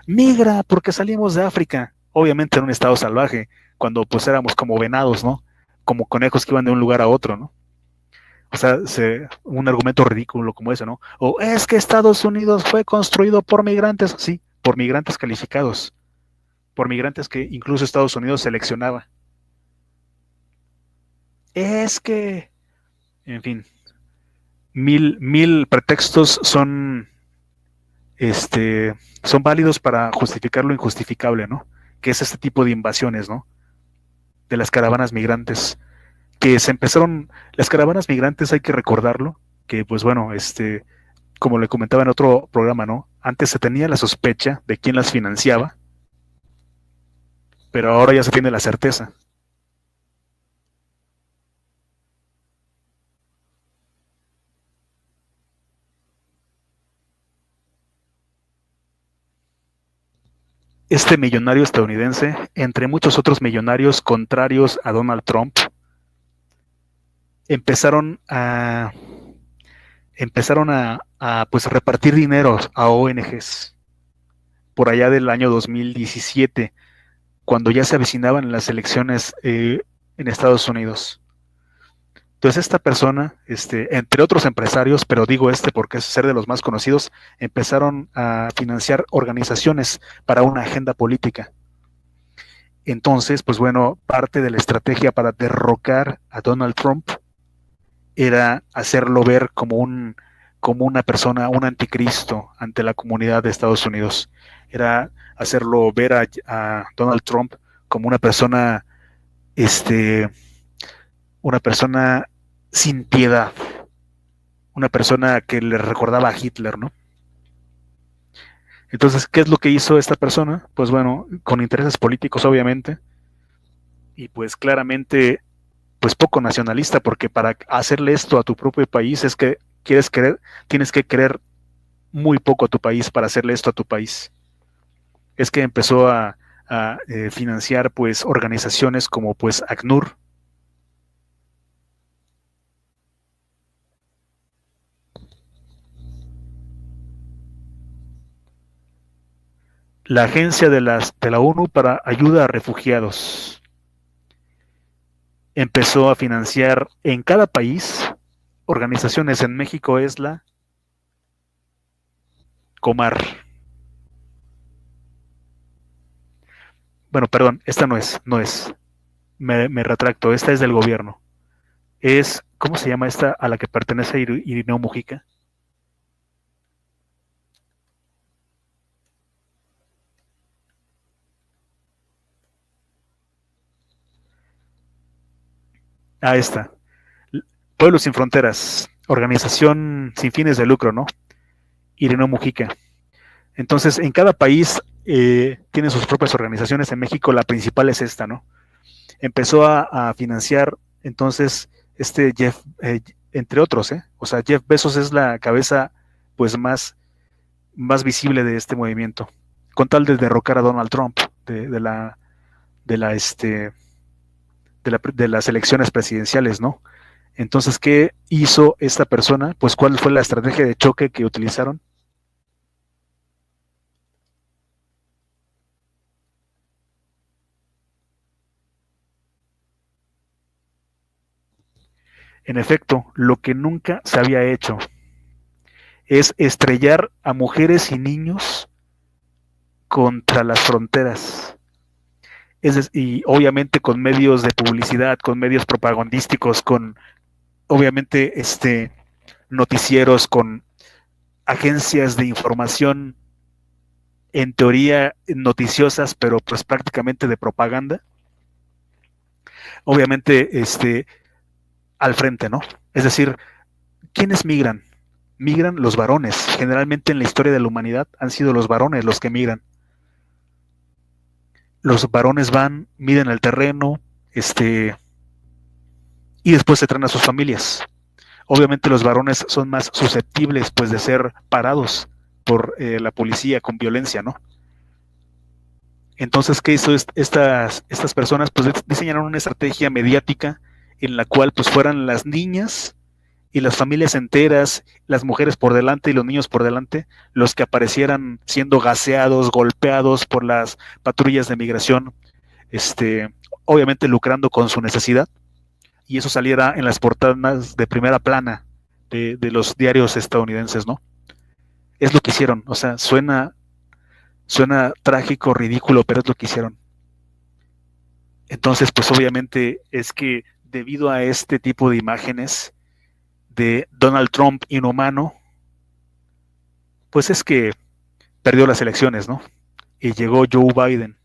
migra porque salimos de África, obviamente en un estado salvaje, cuando pues éramos como venados, ¿no? Como conejos que iban de un lugar a otro, ¿no? O sea, un argumento ridículo como ese, ¿no? O es que Estados Unidos fue construido por migrantes, sí, por migrantes calificados, por migrantes que incluso Estados Unidos seleccionaba. Es que, en fin, mil pretextos son válidos para justificar lo injustificable, ¿no? Que es este tipo de invasiones, ¿no? De las caravanas migrantes, que se empezaron, las caravanas migrantes hay que recordarlo, que pues bueno, como le comentaba en otro programa, ¿no? Antes se tenía la sospecha de quién las financiaba, pero ahora ya se tiene la certeza. Este millonario estadounidense, entre muchos otros millonarios contrarios a Donald Trump, empezaron a pues repartir dinero a ONGs por allá del año 2017, cuando ya se avecinaban las elecciones en Estados Unidos. Entonces esta persona, entre otros empresarios, pero digo porque es ser de los más conocidos, empezaron a financiar organizaciones para una agenda política. Entonces, pues bueno, parte de la estrategia para derrocar a Donald Trump era hacerlo ver como una persona, un anticristo ante la comunidad de Estados Unidos. Era hacerlo ver a Donald Trump como este, una persona sin piedad, una persona que le recordaba a Hitler, ¿no? Entonces, ¿qué es lo que hizo esta persona? Pues bueno, con intereses políticos, obviamente, y pues claramente, pues poco nacionalista, porque para hacerle esto a tu propio país es que tienes que querer muy poco a tu país para hacerle esto a tu país. Es que empezó a financiar pues organizaciones como pues ACNUR, la agencia de la ONU para ayuda a refugiados. Empezó a financiar en cada país organizaciones. En México es la Comar. Bueno, perdón, esta no es. Me retracto, esta es del gobierno. ¿Cómo se llama esta a la que pertenece Irineo Mujica? Esta. Pueblos sin Fronteras, organización sin fines de lucro, ¿no? Irineo Mujica. Entonces, en cada país tiene sus propias organizaciones. En México la principal es esta, ¿no? Empezó a financiar, entonces, Jeff, entre otros, ¿eh? O sea, Jeff Bezos es la cabeza, pues, más visible de este movimiento, con tal de derrocar a Donald Trump, de la, de las elecciones presidenciales, ¿no? Entonces, ¿qué hizo esta persona? Pues, ¿cuál fue la estrategia de choque que utilizaron? En efecto, lo que nunca se había hecho es estrellar a mujeres y niños contra las fronteras. Y obviamente con medios de publicidad, con medios propagandísticos, con obviamente noticieros, con agencias de información en teoría noticiosas, pero pues prácticamente de propaganda. Obviamente al frente, ¿no? Es decir, ¿quiénes migran? Migran los varones. Generalmente en la historia de la humanidad han sido los varones los que migran. Los varones van, miden el terreno, y después se traen a sus familias. Obviamente los varones son más susceptibles pues de ser parados por la policía con violencia, ¿no? Entonces, ¿qué hizo estas personas? Pues diseñaron una estrategia mediática en la cual pues fueran las niñas y las familias enteras, las mujeres por delante y los niños por delante, los que aparecieran siendo gaseados, golpeados por las patrullas de migración, obviamente lucrando con su necesidad, y eso saliera en las portadas de primera plana de los diarios estadounidenses, ¿no? Es lo que hicieron, o sea, suena trágico, ridículo, pero es lo que hicieron. Entonces, pues obviamente es que debido a este tipo de imágenes de Donald Trump inhumano, pues es que perdió las elecciones, ¿no? Y llegó Joe Biden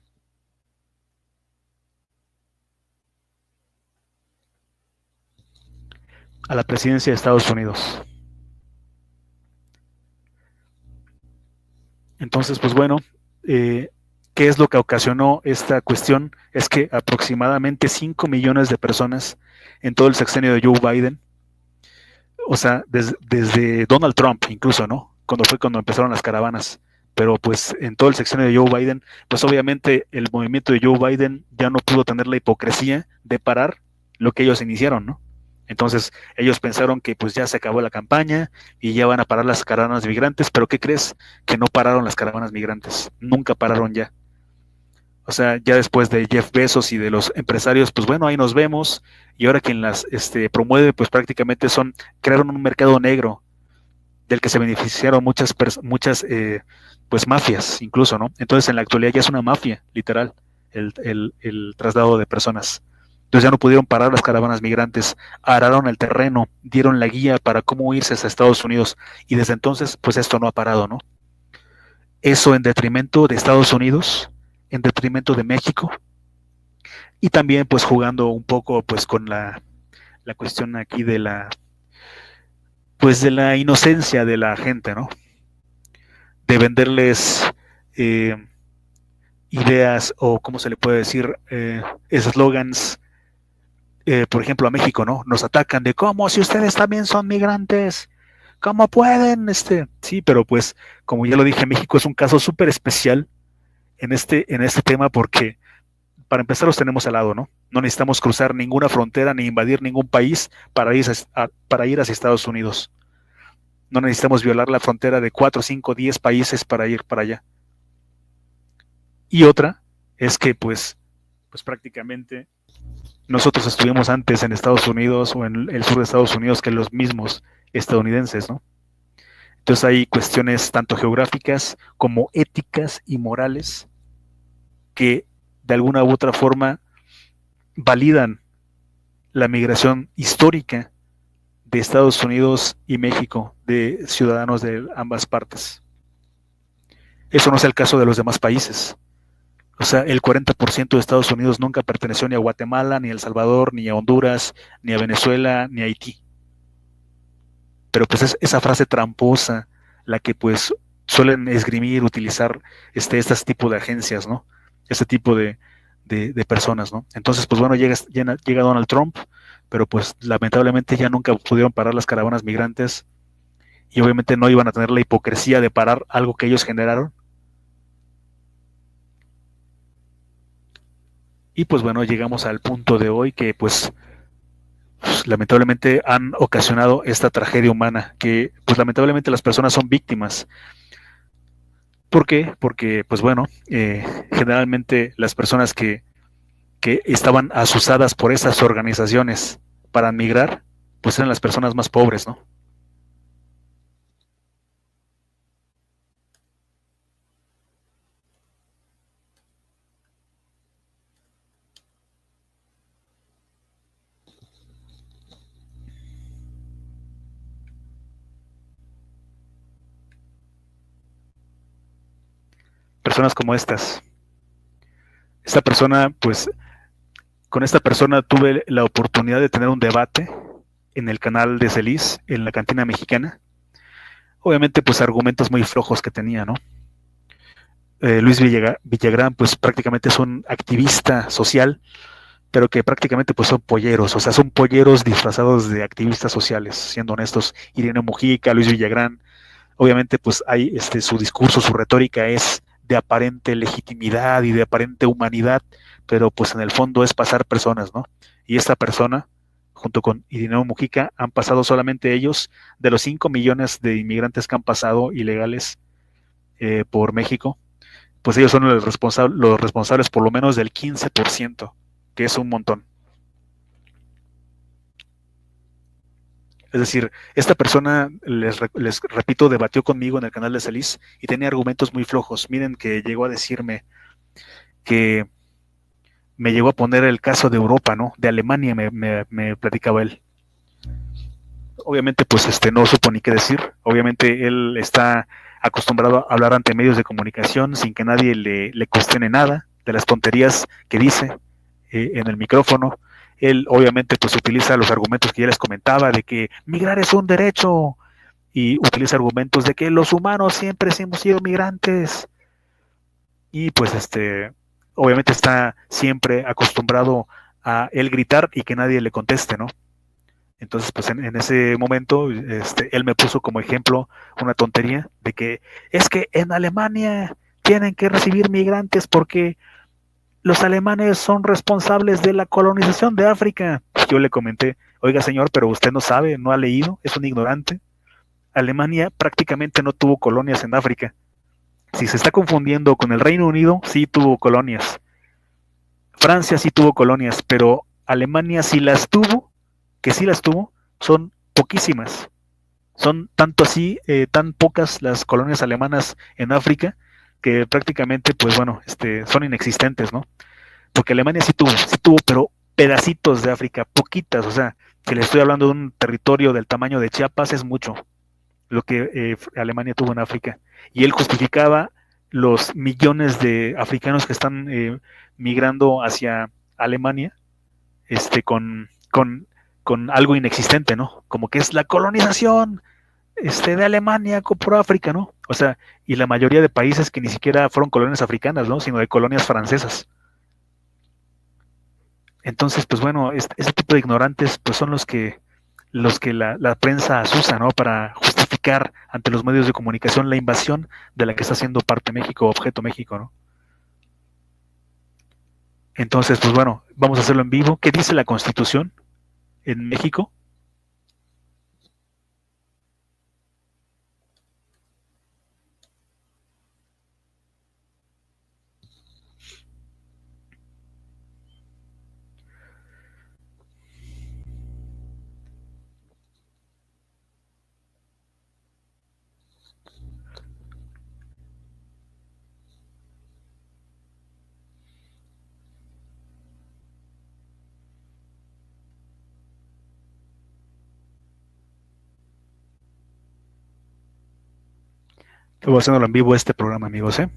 a la presidencia de Estados Unidos. Entonces, pues bueno, ¿qué es lo que ocasionó esta cuestión? Es que aproximadamente 5 millones de personas en todo el sexenio de Joe Biden, o sea, desde Donald Trump incluso, ¿no? Cuando empezaron las caravanas, pero pues en todo el sexenio de Joe Biden, pues obviamente el movimiento de Joe Biden ya no pudo tener la hipocresía de parar lo que ellos iniciaron, ¿no? Entonces ellos pensaron que pues ya se acabó la campaña y ya van a parar las caravanas migrantes, pero ¿qué crees? Que no pararon las caravanas migrantes, nunca pararon ya. O sea, ya después de Jeff Bezos y de los empresarios, pues bueno, ahí nos vemos. Y ahora quien las promueve, pues prácticamente crearon un mercado negro del que se beneficiaron muchas pues mafias incluso, ¿no? Entonces en la actualidad ya es una mafia, literal, el traslado de personas. Entonces ya no pudieron parar las caravanas migrantes, araron el terreno, dieron la guía para cómo irse a Estados Unidos y desde entonces pues esto no ha parado, ¿no? Eso en detrimento de Estados Unidos, en detrimento de México y también pues jugando un poco pues con la cuestión aquí de la inocencia de la gente, ¿no? De venderles eh, ideas o, ¿cómo se le puede decir? Eslogans, por ejemplo, a México, ¿no? Nos atacan de cómo si ustedes también son migrantes, ¿cómo pueden? Sí, pero pues, como ya lo dije, México es un caso súper especial en este tema porque, para empezar, los tenemos al lado, ¿no? No necesitamos cruzar ninguna frontera ni invadir ningún país para ir hacia Estados Unidos. No necesitamos violar la frontera de 4, 5, 10 países para ir para allá. Y otra es que pues prácticamente nosotros estuvimos antes en Estados Unidos o en el sur de Estados Unidos que los mismos estadounidenses, ¿no? Entonces hay cuestiones tanto geográficas como éticas y morales que de alguna u otra forma validan la migración histórica de Estados Unidos y México, de ciudadanos de ambas partes. Eso no es el caso de los demás países. O sea, el 40% de Estados Unidos nunca perteneció ni a Guatemala, ni a El Salvador, ni a Honduras, ni a Venezuela, ni a Haití. Pero pues es esa frase tramposa la que pues suelen esgrimir, utilizar este tipo de agencias, ¿no? Este tipo de personas, ¿no? Entonces, pues bueno, llega Donald Trump, pero pues lamentablemente ya nunca pudieron parar las caravanas migrantes y obviamente no iban a tener la hipocresía de parar algo que ellos generaron. Y pues bueno, llegamos al punto de hoy que pues lamentablemente han ocasionado esta tragedia humana, que pues lamentablemente las personas son víctimas. ¿Por qué? Porque pues bueno, generalmente las personas que estaban asusadas por esas organizaciones para migrar, pues eran las personas más pobres, ¿no? Personas como estas. Esta persona, pues con esta persona tuve la oportunidad de tener un debate en el canal de Celis, en la cantina mexicana. Obviamente, pues argumentos muy flojos que tenía, ¿no? Luis Villagrán, pues prácticamente es un activista social, pero que prácticamente pues son polleros, o sea, son polleros disfrazados de activistas sociales, siendo honestos. Irene Mujica, Luis Villagrán, obviamente pues hay su discurso, su retórica es de aparente legitimidad y de aparente humanidad, pero pues en el fondo es pasar personas, ¿no? Y esta persona, junto con Irineo Mujica, han pasado solamente ellos, de los 5 millones de inmigrantes que han pasado ilegales por México, pues ellos son los responsables por lo menos del 15%, que es un montón. Es decir, esta persona, les repito, debatió conmigo en el canal de Celis y tenía argumentos muy flojos. Miren que llegó a decirme que me llegó a poner el caso de Europa, ¿no? De Alemania me platicaba él. Obviamente, pues no supo ni qué decir. Obviamente él está acostumbrado a hablar ante medios de comunicación sin que nadie le cuestione nada de las tonterías que dice en el micrófono. Él obviamente pues utiliza los argumentos que ya les comentaba de que migrar es un derecho, y utiliza argumentos de que los humanos siempre hemos sido migrantes, y pues obviamente está siempre acostumbrado a él gritar y que nadie le conteste, ¿no? Entonces, pues en ese momento, él me puso como ejemplo una tontería de que es que en Alemania tienen que recibir migrantes porque los alemanes son responsables de la colonización de África. Yo le comenté, oiga señor, pero usted no sabe, no ha leído, es un ignorante. Alemania prácticamente no tuvo colonias en África. Si se está confundiendo con el Reino Unido, sí tuvo colonias. Francia sí tuvo colonias, pero Alemania sí las tuvo, que sí las tuvo, son poquísimas. Son tanto así, tan pocas las colonias alemanas en África, que prácticamente, pues bueno, son inexistentes, ¿no? Porque Alemania sí tuvo, pero pedacitos de África, poquitas, o sea, si le estoy hablando de un territorio del tamaño de Chiapas, es mucho lo que Alemania tuvo en África. Y él justificaba los millones de africanos que están migrando hacia Alemania con algo inexistente, ¿no? Como que es la colonización de Alemania por África, ¿no? O sea, y la mayoría de países que ni siquiera fueron colonias africanas, ¿no? Sino de colonias francesas. Entonces, pues bueno, este tipo de ignorantes pues son los que la prensa asusa, ¿no? Para justificar ante los medios de comunicación la invasión de la que está siendo parte México, objeto México, ¿no? Entonces, pues bueno, vamos a hacerlo en vivo. ¿Qué dice la Constitución en México? Voy haciéndolo en vivo este programa, amigos, ¿eh?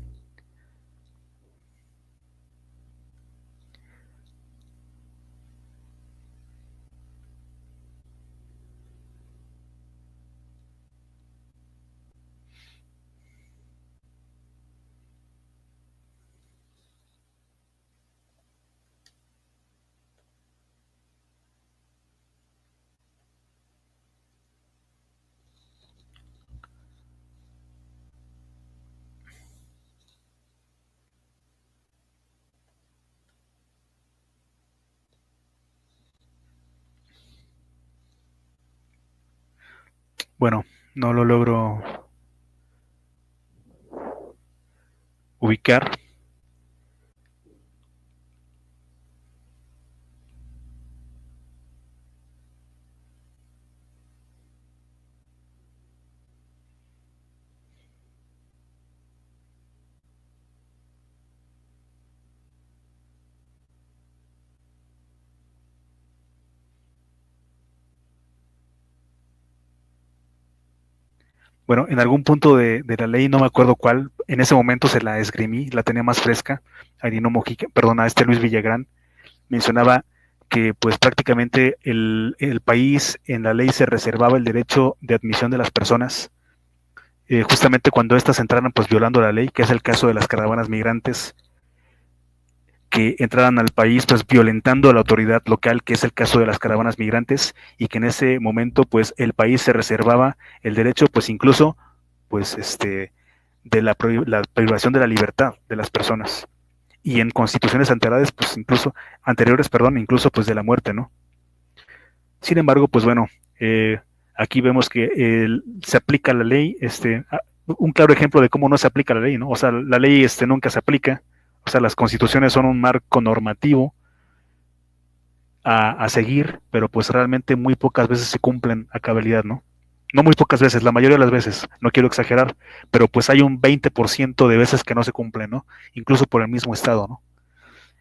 Bueno, no lo logro ubicar. Bueno, en algún punto de la ley, no me acuerdo cuál, en ese momento se la esgrimí, la tenía más fresca, a Irino Mojica, perdón, a este Luis Villagrán, mencionaba que pues prácticamente el país en la ley se reservaba el derecho de admisión de las personas, justamente cuando éstas entraran pues violando la ley, que es el caso de las caravanas migrantes, que entraran al país pues violentando a la autoridad local, que es el caso de las caravanas migrantes, y que en ese momento pues el país se reservaba el derecho pues incluso pues de la privación de la libertad de las personas. Y en constituciones anteriores, pues anteriores, perdón, incluso pues de la muerte, ¿no? Sin embargo, pues bueno, aquí vemos que se aplica la ley, un claro ejemplo de cómo no se aplica la ley, ¿no? O sea, la ley nunca se aplica, o sea, las constituciones son un marco normativo a seguir, pero pues realmente muy pocas veces se cumplen a cabalidad, ¿no? No muy pocas veces, la mayoría de las veces, no quiero exagerar, pero pues hay un 20% de veces que no se cumplen, ¿no? Incluso por el mismo Estado, ¿no?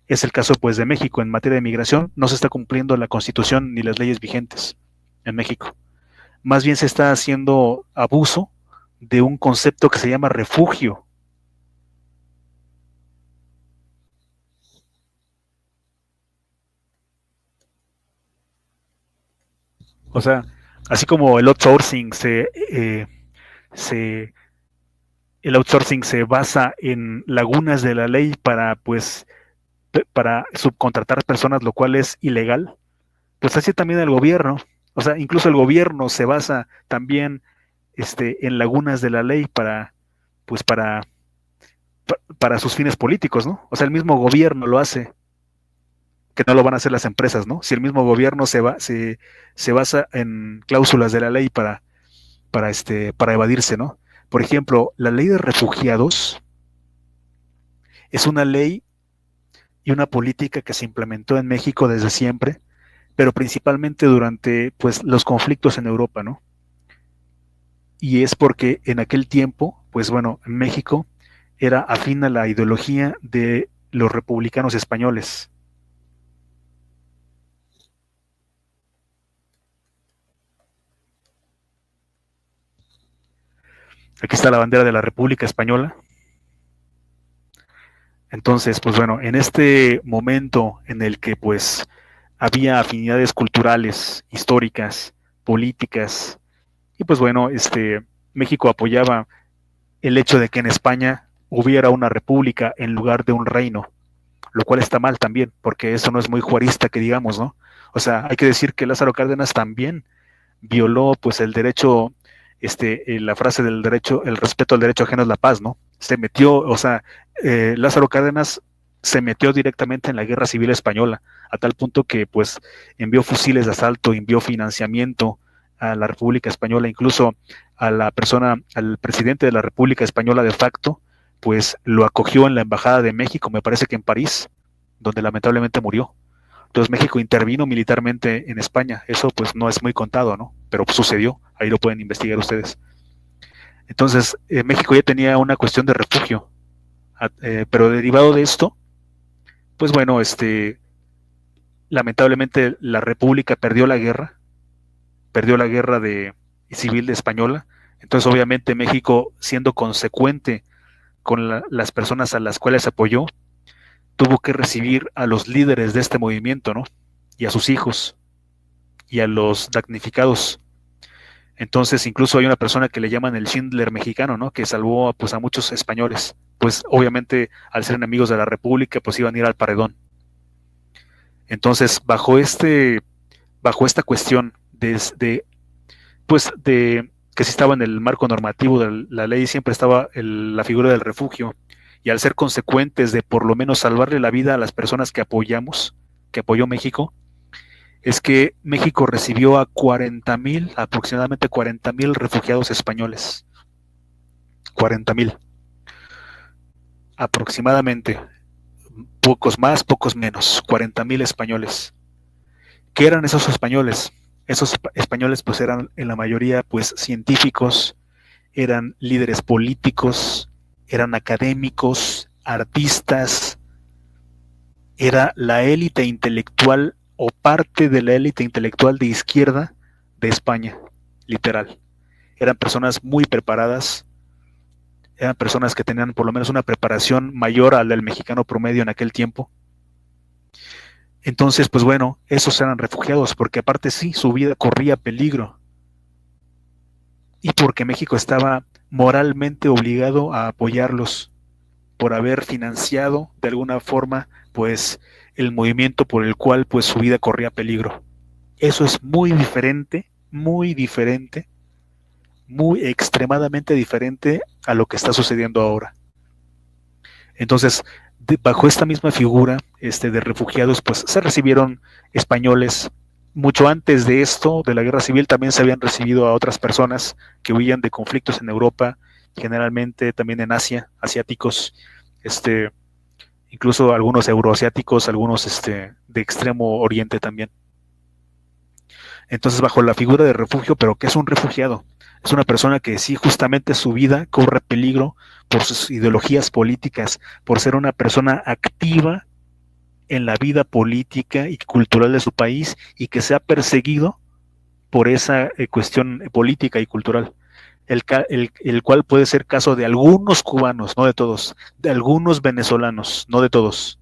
Es el caso pues de México en materia de migración, no se está cumpliendo la Constitución ni las leyes vigentes en México. Más bien se está haciendo abuso de un concepto que se llama refugio. O sea, así como se el outsourcing se basa en lagunas de la ley para pues para subcontratar personas, lo cual es ilegal, pues así también el gobierno. O sea, incluso el gobierno se basa también en lagunas de la ley pues para sus fines políticos, ¿no? O sea, el mismo gobierno lo hace, que no lo van a hacer las empresas, ¿no? Si el mismo gobierno se basa en cláusulas de la ley para evadirse, ¿no? Por ejemplo, la ley de refugiados es una ley y una política que se implementó en México desde siempre, pero principalmente durante pues los conflictos en Europa, ¿no? Y es porque en aquel tiempo, pues bueno, en México era afín a la ideología de los republicanos españoles. Aquí está la bandera de la República Española. Entonces, pues bueno, en este momento en el que pues había afinidades culturales, históricas, políticas, y pues bueno, México apoyaba el hecho de que en España hubiera una república en lugar de un reino, lo cual está mal también, porque eso no es muy juarista que digamos, ¿no? O sea, hay que decir que Lázaro Cárdenas también violó pues el derecho, la frase del derecho, el respeto al derecho ajeno es la paz, ¿no? Se metió, o sea, Lázaro Cárdenas se metió directamente en la guerra civil española, a tal punto que pues envió fusiles de asalto, envió financiamiento a la República Española, incluso a la persona, al presidente de la República Española de facto, pues lo acogió en la Embajada de México, me parece que en París, donde lamentablemente murió. Entonces México intervino militarmente en España. Eso pues no es muy contado, ¿no? Pero sucedió, ahí lo pueden investigar ustedes. Entonces México ya tenía una cuestión de refugio, pero derivado de esto, pues bueno, lamentablemente la República perdió la guerra de civil de española. Entonces obviamente México, siendo consecuente con las personas a las cuales apoyó, tuvo que recibir a los líderes de este movimiento, ¿no? Y a sus hijos y a los damnificados. Entonces, incluso hay una persona que le llaman el Schindler mexicano, ¿no? Que salvó pues, a muchos españoles. Pues obviamente, al ser enemigos de la República, pues iban a ir al paredón. Entonces, bajo esta cuestión pues de que si estaba en el marco normativo de la ley, siempre estaba la figura del refugio. Y al ser consecuentes de por lo menos salvarle la vida a las personas que apoyamos, que apoyó México, es que México recibió a 40,000, aproximadamente 40,000 refugiados españoles. 40,000, aproximadamente. Pocos más, pocos menos. 40,000 españoles. ¿Qué eran esos españoles? Esos españoles pues eran en la mayoría pues científicos, eran líderes políticos, eran académicos, artistas, era la élite intelectual o parte de la élite intelectual de izquierda de España, literal. Eran personas muy preparadas, eran personas que tenían por lo menos una preparación mayor a la del mexicano promedio en aquel tiempo. Entonces, pues bueno, esos eran refugiados, porque aparte sí, su vida corría peligro. Y porque México estaba moralmente obligado a apoyarlos por haber financiado de alguna forma, pues, el movimiento por el cual, pues, su vida corría peligro. Eso es muy diferente, muy extremadamente diferente a lo que está sucediendo ahora. Entonces, bajo esta misma figura de refugiados, pues se recibieron españoles. Mucho antes de esto, de la guerra civil, también se habían recibido a otras personas que huían de conflictos en Europa, generalmente también en Asia, asiáticos, incluso algunos euroasiáticos, algunos de extremo oriente también. Entonces, bajo la figura de refugio, pero ¿qué es un refugiado? Es una persona que sí, justamente su vida corre peligro por sus ideologías políticas, por ser una persona activa en la vida política y cultural de su país y que sea perseguido por esa cuestión política y cultural. El cual puede ser caso de algunos cubanos, no de todos, de algunos venezolanos, no de todos,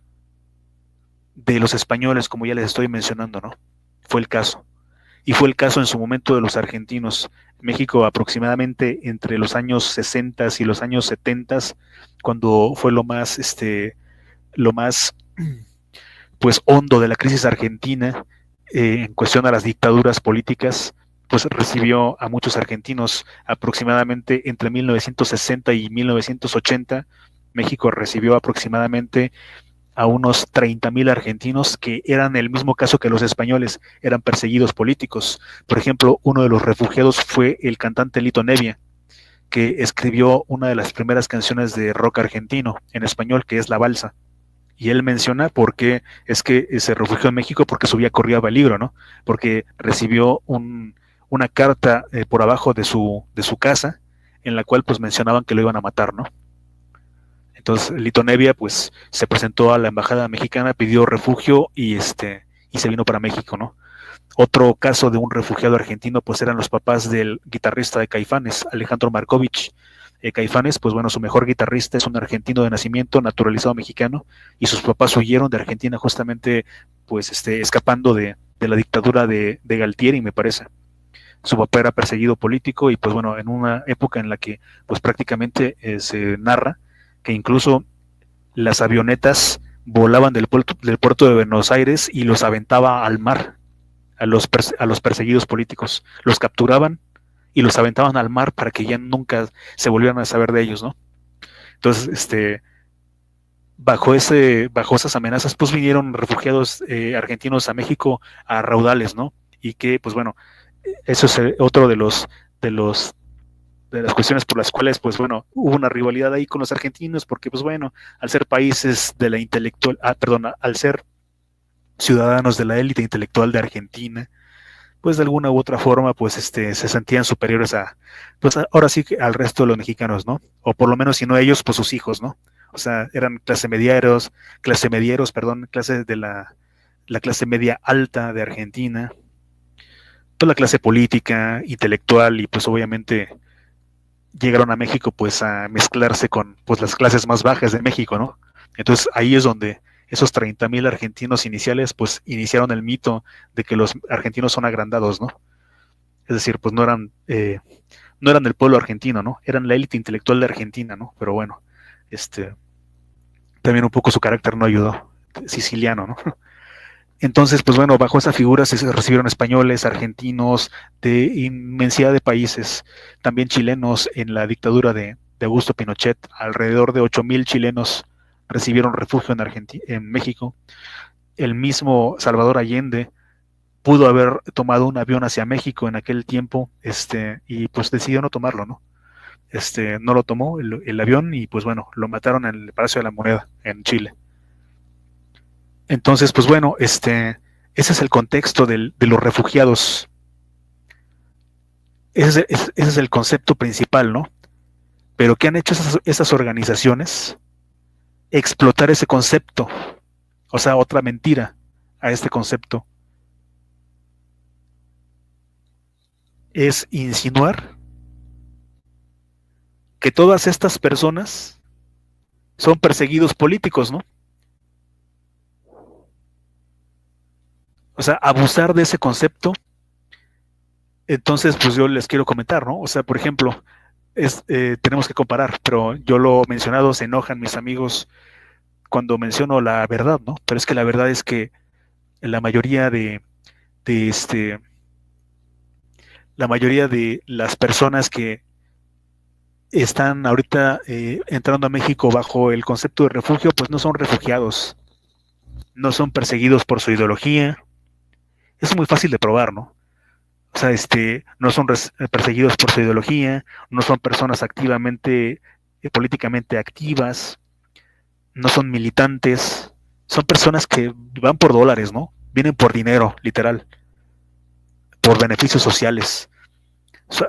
de los españoles, como ya les estoy mencionando, ¿no? Fue el caso. Y fue el caso en su momento de los argentinos. México aproximadamente entre los años 60 y los años 70, cuando fue lo más pues hondo de la crisis argentina en cuestión a las dictaduras políticas, pues recibió a muchos argentinos aproximadamente entre 1960 y 1980. México recibió aproximadamente a unos 30,000 argentinos que eran el mismo caso que los españoles, eran perseguidos políticos. Por ejemplo, uno de los refugiados fue el cantante Lito Nevia, que escribió una de las primeras canciones de rock argentino en español, que es La Balsa. Y él menciona por qué es que se refugió en México, porque su vida corría peligro, ¿no? Porque recibió una carta por abajo de su casa, en la cual pues mencionaban que lo iban a matar, ¿no? Entonces Lito Nevia pues se presentó a la embajada mexicana, pidió refugio y se vino para México, ¿no? Otro caso de un refugiado argentino pues eran los papás del guitarrista de Caifanes, Alejandro Markovich. Caifanes, pues bueno, su mejor guitarrista es un argentino de nacimiento, naturalizado mexicano, y sus papás huyeron de Argentina justamente pues escapando de la dictadura de Galtieri, me parece. Su papá era perseguido político y pues bueno, en una época en la que pues prácticamente se narra que incluso las avionetas volaban del puerto de Buenos Aires y los aventaba al mar a los perseguidos políticos. Los capturaban y los aventaban al mar para que ya nunca se volvieran a saber de ellos, ¿no? Entonces, bajo esas amenazas, pues vinieron refugiados argentinos a México a raudales, ¿no? Y que, pues bueno, eso es otro de las cuestiones por las cuales, pues bueno, hubo una rivalidad ahí con los argentinos, porque, pues bueno, al ser países de la intelectual, al ser ciudadanos de la élite intelectual de Argentina, pues de alguna u otra forma, pues se sentían superiores pues ahora sí que al resto de los mexicanos, ¿no? O por lo menos, si no ellos, pues sus hijos, ¿no? O sea, eran clase de la clase media alta de Argentina, toda la clase política, intelectual y pues obviamente llegaron a México pues a mezclarse con pues las clases más bajas de México, ¿no? Entonces ahí es donde esos 30,000 argentinos iniciales pues iniciaron el mito de que los argentinos son agrandados, ¿no? Es decir, pues no eran del pueblo argentino, ¿no? Eran la élite intelectual de Argentina, ¿no? Pero bueno, también un poco su carácter no ayudó, siciliano, ¿no? Entonces, pues bueno, bajo esa figura se recibieron españoles, argentinos, de inmensidad de países, también chilenos en la dictadura de Augusto Pinochet. Alrededor de 8,000 chilenos recibieron refugio en México. El mismo Salvador Allende pudo haber tomado un avión hacia México en aquel tiempo, y pues decidió no tomarlo, ¿no? No lo tomó el avión y pues bueno, lo mataron en el Palacio de la Moneda, en Chile. Entonces, pues bueno, ese es el contexto de los refugiados. Ese es el concepto principal, ¿no? Pero ¿qué han hecho esas organizaciones? Explotar ese concepto, o sea, otra mentira a este concepto. Es insinuar que todas estas personas son perseguidos políticos, ¿no? O sea, abusar de ese concepto. Entonces, pues yo les quiero comentar, ¿no? O sea, por ejemplo, tenemos que comparar, pero yo lo he mencionado, se enojan mis amigos cuando menciono la verdad, ¿no? Pero es que la verdad es que la mayoría de la mayoría de las personas que están ahorita entrando a México bajo el concepto de refugio, pues no son refugiados, no son perseguidos por su ideología. Es muy fácil de probar, ¿no? O sea, no son perseguidos por su ideología, no son personas activamente, políticamente activas, no son militantes, son personas que van por dólares, ¿no? Vienen por dinero, literal, por beneficios sociales.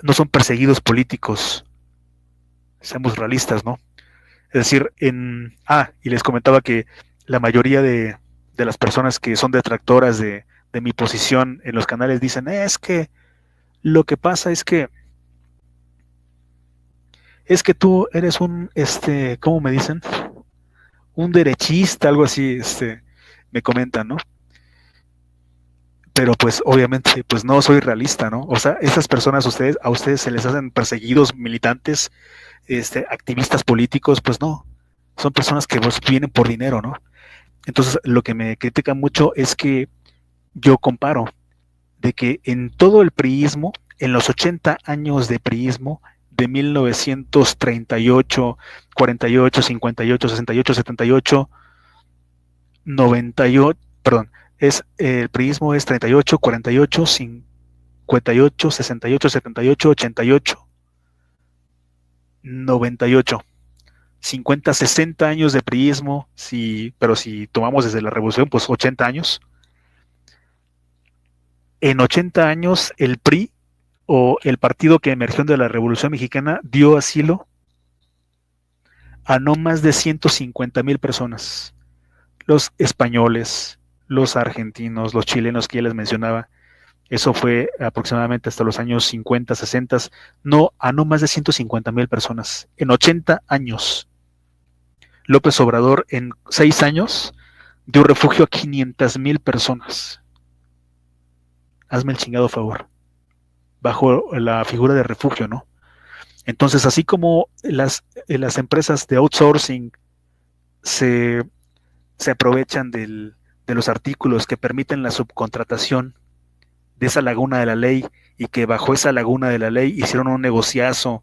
No son perseguidos políticos, seamos realistas, ¿no? Es decir, y les comentaba que la mayoría de las personas que son detractoras de mi posición en los canales dicen, es que lo que pasa es que tú eres ¿cómo me dicen? Un derechista, algo así, me comentan, ¿no? Pero pues obviamente pues no soy realista, ¿no? O sea, estas personas a ustedes se les hacen perseguidos militantes, activistas políticos, pues no, son personas que pues, vienen por dinero, ¿no? Entonces lo que me critican mucho es que yo comparo de que en todo el priismo, en los 80 años de priismo, de 1938, 48, 58, 68, 78, 98, perdón, el priismo es 38, 48, 58, 68, 78, 88, 98, 50, 60 años de priismo, pero si tomamos desde la revolución, pues 80 años. En 80 años el PRI o el partido que emergió de la Revolución Mexicana dio asilo a no más de 150,000 personas. Los españoles, los argentinos, los chilenos que ya les mencionaba, eso fue aproximadamente hasta los años 50, 60, a no más de 150,000 personas. En 80 años, López Obrador en 6 años dio refugio a 500,000 personas. Hazme el chingado favor. Bajo la figura de refugio, ¿no? Entonces, así como las empresas de outsourcing se aprovechan de los artículos que permiten la subcontratación de esa laguna de la ley y que bajo esa laguna de la ley hicieron un negociazo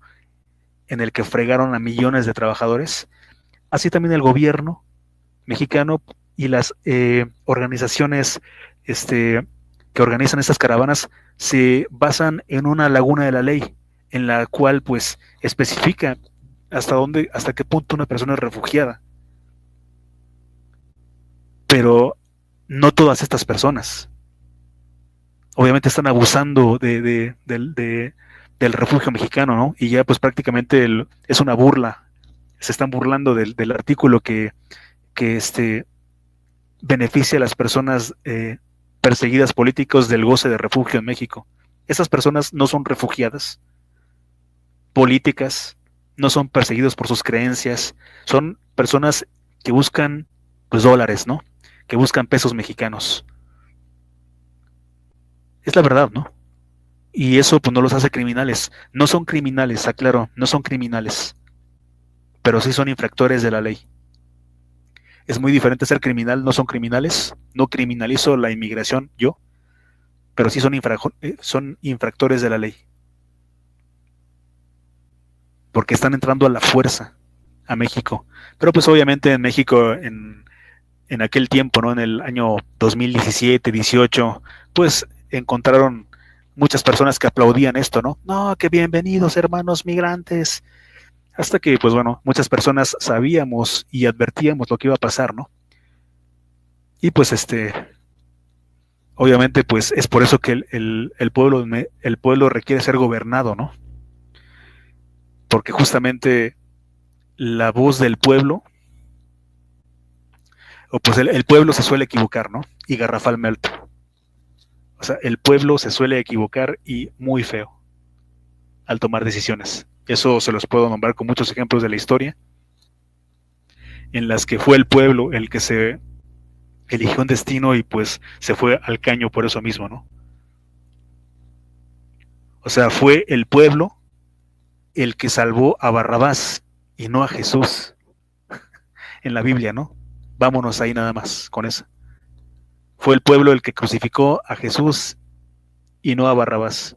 en el que fregaron a millones de trabajadores, así también el gobierno mexicano y las organizaciones que organizan estas caravanas se basan en una laguna de la ley en la cual pues especifica hasta qué punto una persona es refugiada. Pero no todas estas personas. Obviamente están abusando del refugio mexicano, ¿no? Y ya pues prácticamente es una burla. Se están burlando del artículo que beneficia a las personas perseguidas políticos del goce de refugio en México. Esas personas no son refugiadas políticas, no son perseguidos por sus creencias, son personas que buscan pues dólares, ¿no? Que buscan pesos mexicanos. Es la verdad, ¿no? Y eso pues no los hace criminales. No son criminales, aclaro, no son criminales, pero sí son infractores de la ley. Es muy diferente ser criminal, no son criminales, no criminalizo la inmigración yo, pero sí son infractores de la ley. Porque están entrando a la fuerza a México. Pero pues obviamente en México en aquel tiempo, ¿no? En el año 2017, 18, pues encontraron muchas personas que aplaudían esto, ¿no? No, que bienvenidos hermanos migrantes. Hasta que, pues bueno, muchas personas sabíamos y advertíamos lo que iba a pasar, ¿no? Y pues obviamente, pues es por eso que el pueblo requiere ser gobernado, ¿no? Porque justamente la voz del pueblo, o pues el pueblo se suele equivocar, ¿no? Y garrafalmente. O sea, el pueblo se suele equivocar y muy feo al tomar decisiones. Eso se los puedo nombrar con muchos ejemplos de la historia, en las que fue el pueblo el que se eligió un destino y pues se fue al caño por eso mismo, ¿no? O sea, fue el pueblo el que salvó a Barrabás y no a Jesús en la Biblia, ¿no? Vámonos ahí nada más con eso. Fue el pueblo el que crucificó a Jesús y no a Barrabás.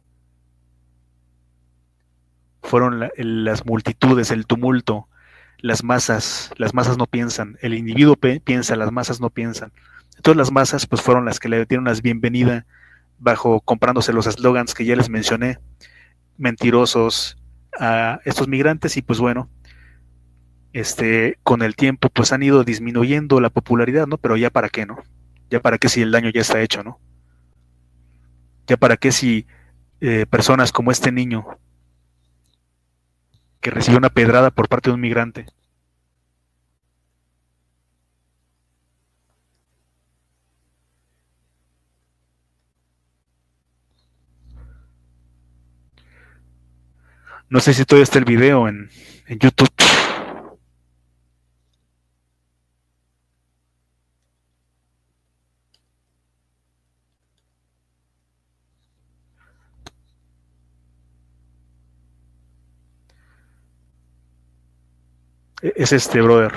Fueron las multitudes, el tumulto, las masas no piensan, el individuo piensa, las masas no piensan. Entonces las masas pues fueron las que le dieron las bienvenida bajo comprándose los eslogans que ya les mencioné, mentirosos a estos migrantes y pues bueno, con el tiempo pues han ido disminuyendo la popularidad, ¿no? Pero ya para qué, ¿no? Ya para qué si el daño ya está hecho, ¿no? Ya para qué si personas como este niño que recibió una pedrada por parte de un migrante. No sé si todavía está el video en YouTube. Es este brother.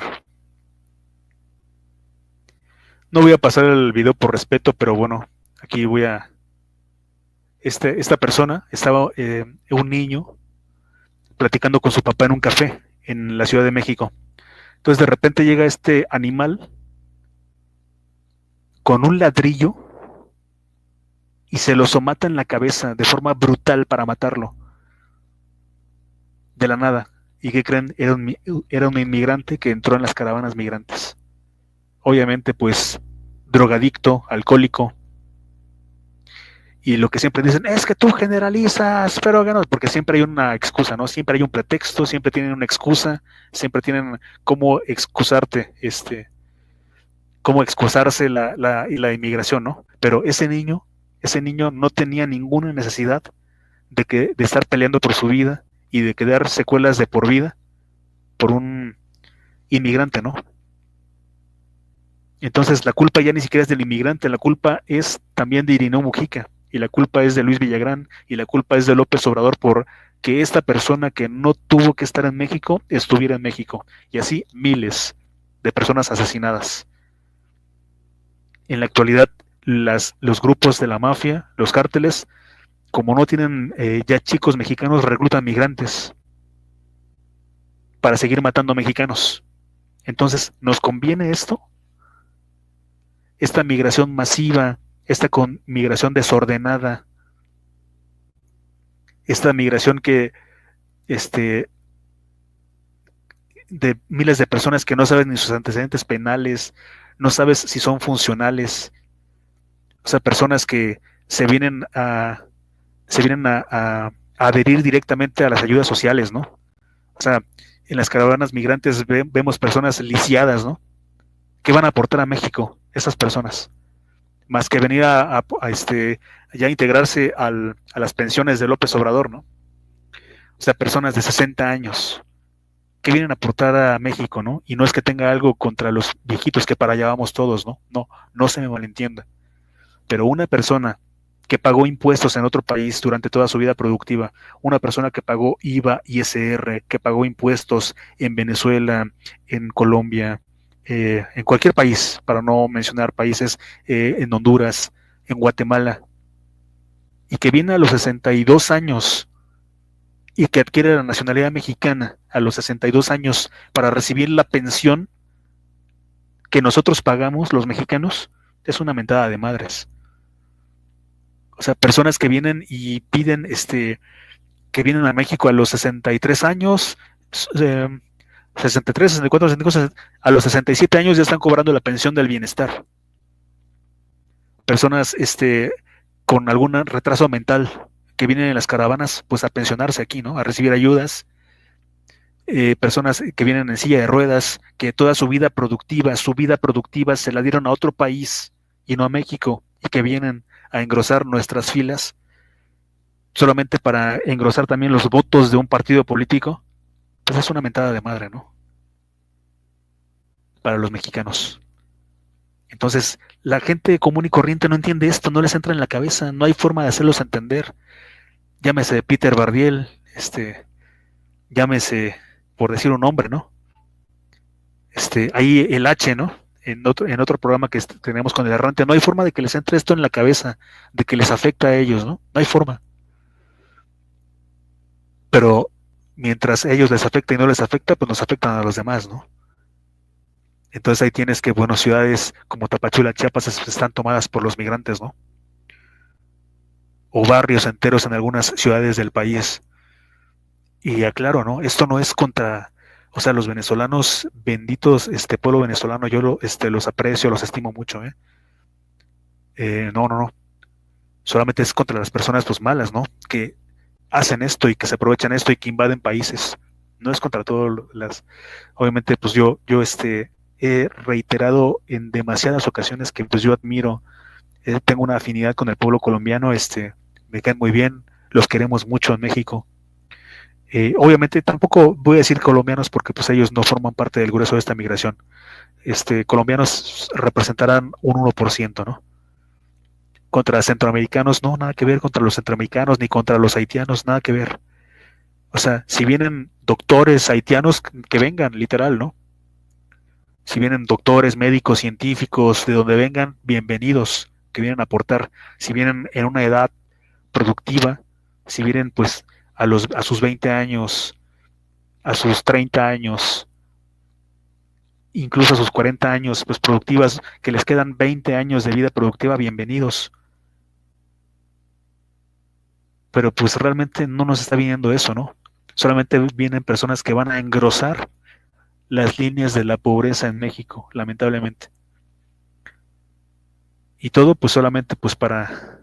No voy a pasar el video por respeto, pero bueno, aquí voy a... esta persona estaba un niño platicando con su papá en un café en la Ciudad de México. Entonces de repente llega este animal con un ladrillo y se lo somata en la cabeza de forma brutal para matarlo. De la nada. ¿Y qué creen? Era un inmigrante que entró en las caravanas migrantes. Obviamente, pues, drogadicto, alcohólico. Y lo que siempre dicen es que tú generalizas, pero ganas, porque siempre hay una excusa, ¿no? Siempre hay un pretexto, siempre tienen una excusa, siempre tienen cómo excusarte, cómo excusarse la inmigración, ¿no? Pero ese niño no tenía ninguna necesidad de estar peleando por su vida y de quedar secuelas de por vida por un inmigrante, ¿no? Entonces la culpa ya ni siquiera es del inmigrante, la culpa es también de Irineo Mujica, y la culpa es de Luis Villagrán, y la culpa es de López Obrador por que esta persona que no tuvo que estar en México estuviera en México, y así miles de personas asesinadas. En la actualidad, los grupos de la mafia, los cárteles, como no tienen ya chicos mexicanos, reclutan migrantes para seguir matando a mexicanos. Entonces, ¿nos conviene esto? Esta migración masiva, esta migración desordenada, esta migración que de miles de personas que no sabes ni sus antecedentes penales, no sabes si son funcionales, o sea, personas que se vienen a a adherir directamente a las ayudas sociales, ¿no? O sea, en las caravanas migrantes vemos personas lisiadas, ¿no? ¿Qué van a aportar a México esas personas? Más que venir ya integrarse a las pensiones de López Obrador, ¿no? O sea, personas de 60 años que vienen a aportar a México, ¿no? Y no es que tenga algo contra los viejitos que para allá vamos todos, ¿no? No, no se me malentienda. Pero una persona que pagó impuestos en otro país durante toda su vida productiva, una persona que pagó IVA, ISR, que pagó impuestos en Venezuela, en Colombia, en cualquier país, para no mencionar países, en Honduras, en Guatemala, y que viene a los 62 años y que adquiere la nacionalidad mexicana a los 62 años para recibir la pensión que nosotros pagamos los mexicanos, es una mentada de madres. O sea, personas que vienen y piden, que vienen a México a los 63 años, eh, 63, 64, 65, a los 67 años ya están cobrando la pensión del bienestar. Personas, con algún retraso mental que vienen en las caravanas, pues a pensionarse aquí, ¿no? A recibir ayudas. Personas que vienen en silla de ruedas, que toda su vida productiva se la dieron a otro país y no a México, y que vienen a engrosar nuestras filas solamente para engrosar también los votos de un partido político, pues es una mentada de madre, ¿no? Para los mexicanos. Entonces, la gente común y corriente no entiende esto, no les entra en la cabeza, no hay forma de hacerlos entender. Llámese Peter Bardiel, llámese, por decir un nombre, ¿no? Ahí el H, ¿no? En otro programa que tenemos con el Errante, no hay forma de que les entre esto en la cabeza, de que les afecta a ellos, ¿no? No hay forma. Pero mientras a ellos les afecta y no les afecta, pues nos afectan a los demás, ¿no? Entonces ahí tienes que, bueno, ciudades como Tapachula, Chiapas, están tomadas por los migrantes, ¿no? O barrios enteros en algunas ciudades del país. Y aclaro, ¿no? Esto no es contra, o sea, los venezolanos benditos, este pueblo venezolano, yo los aprecio, los estimo mucho, ¿eh? No, no, no. Solamente es contra las personas, pues, malas, ¿no? Que hacen esto y que se aprovechan esto y que invaden países. No es contra todas las. Obviamente, pues yo he reiterado en demasiadas ocasiones que pues yo admiro, tengo una afinidad con el pueblo colombiano, me caen muy bien, los queremos mucho en México. Obviamente tampoco voy a decir colombianos porque pues ellos no forman parte del grueso de esta migración. Colombianos representarán un 1%, ¿no? Contra centroamericanos, no, nada que ver contra los centroamericanos, ni contra los haitianos, nada que ver. O sea, si vienen doctores haitianos, que vengan, literal, ¿no? Si vienen doctores, médicos, científicos, de donde vengan, bienvenidos, que vienen a aportar. Si vienen en una edad productiva, si vienen pues a sus 20 años, a sus 30 años, incluso a sus 40 años, pues productivas, que les quedan 20 años de vida productiva, bienvenidos. Pero pues realmente no nos está viniendo eso, ¿no? Solamente vienen personas que van a engrosar las líneas de la pobreza en México, lamentablemente. Y todo pues solamente pues para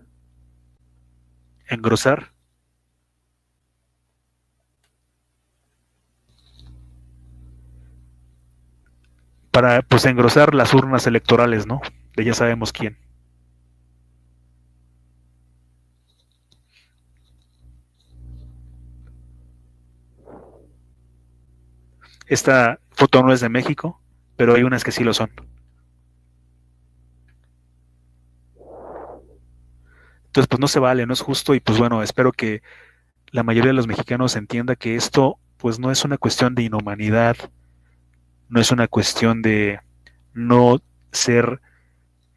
engrosar, para pues engrosar las urnas electorales, ¿no? De ya sabemos quién. Esta foto no es de México, pero hay unas que sí lo son. Entonces pues no se vale, no es justo y pues bueno, espero que la mayoría de los mexicanos entienda que esto pues no es una cuestión de inhumanidad, no es una cuestión no ser,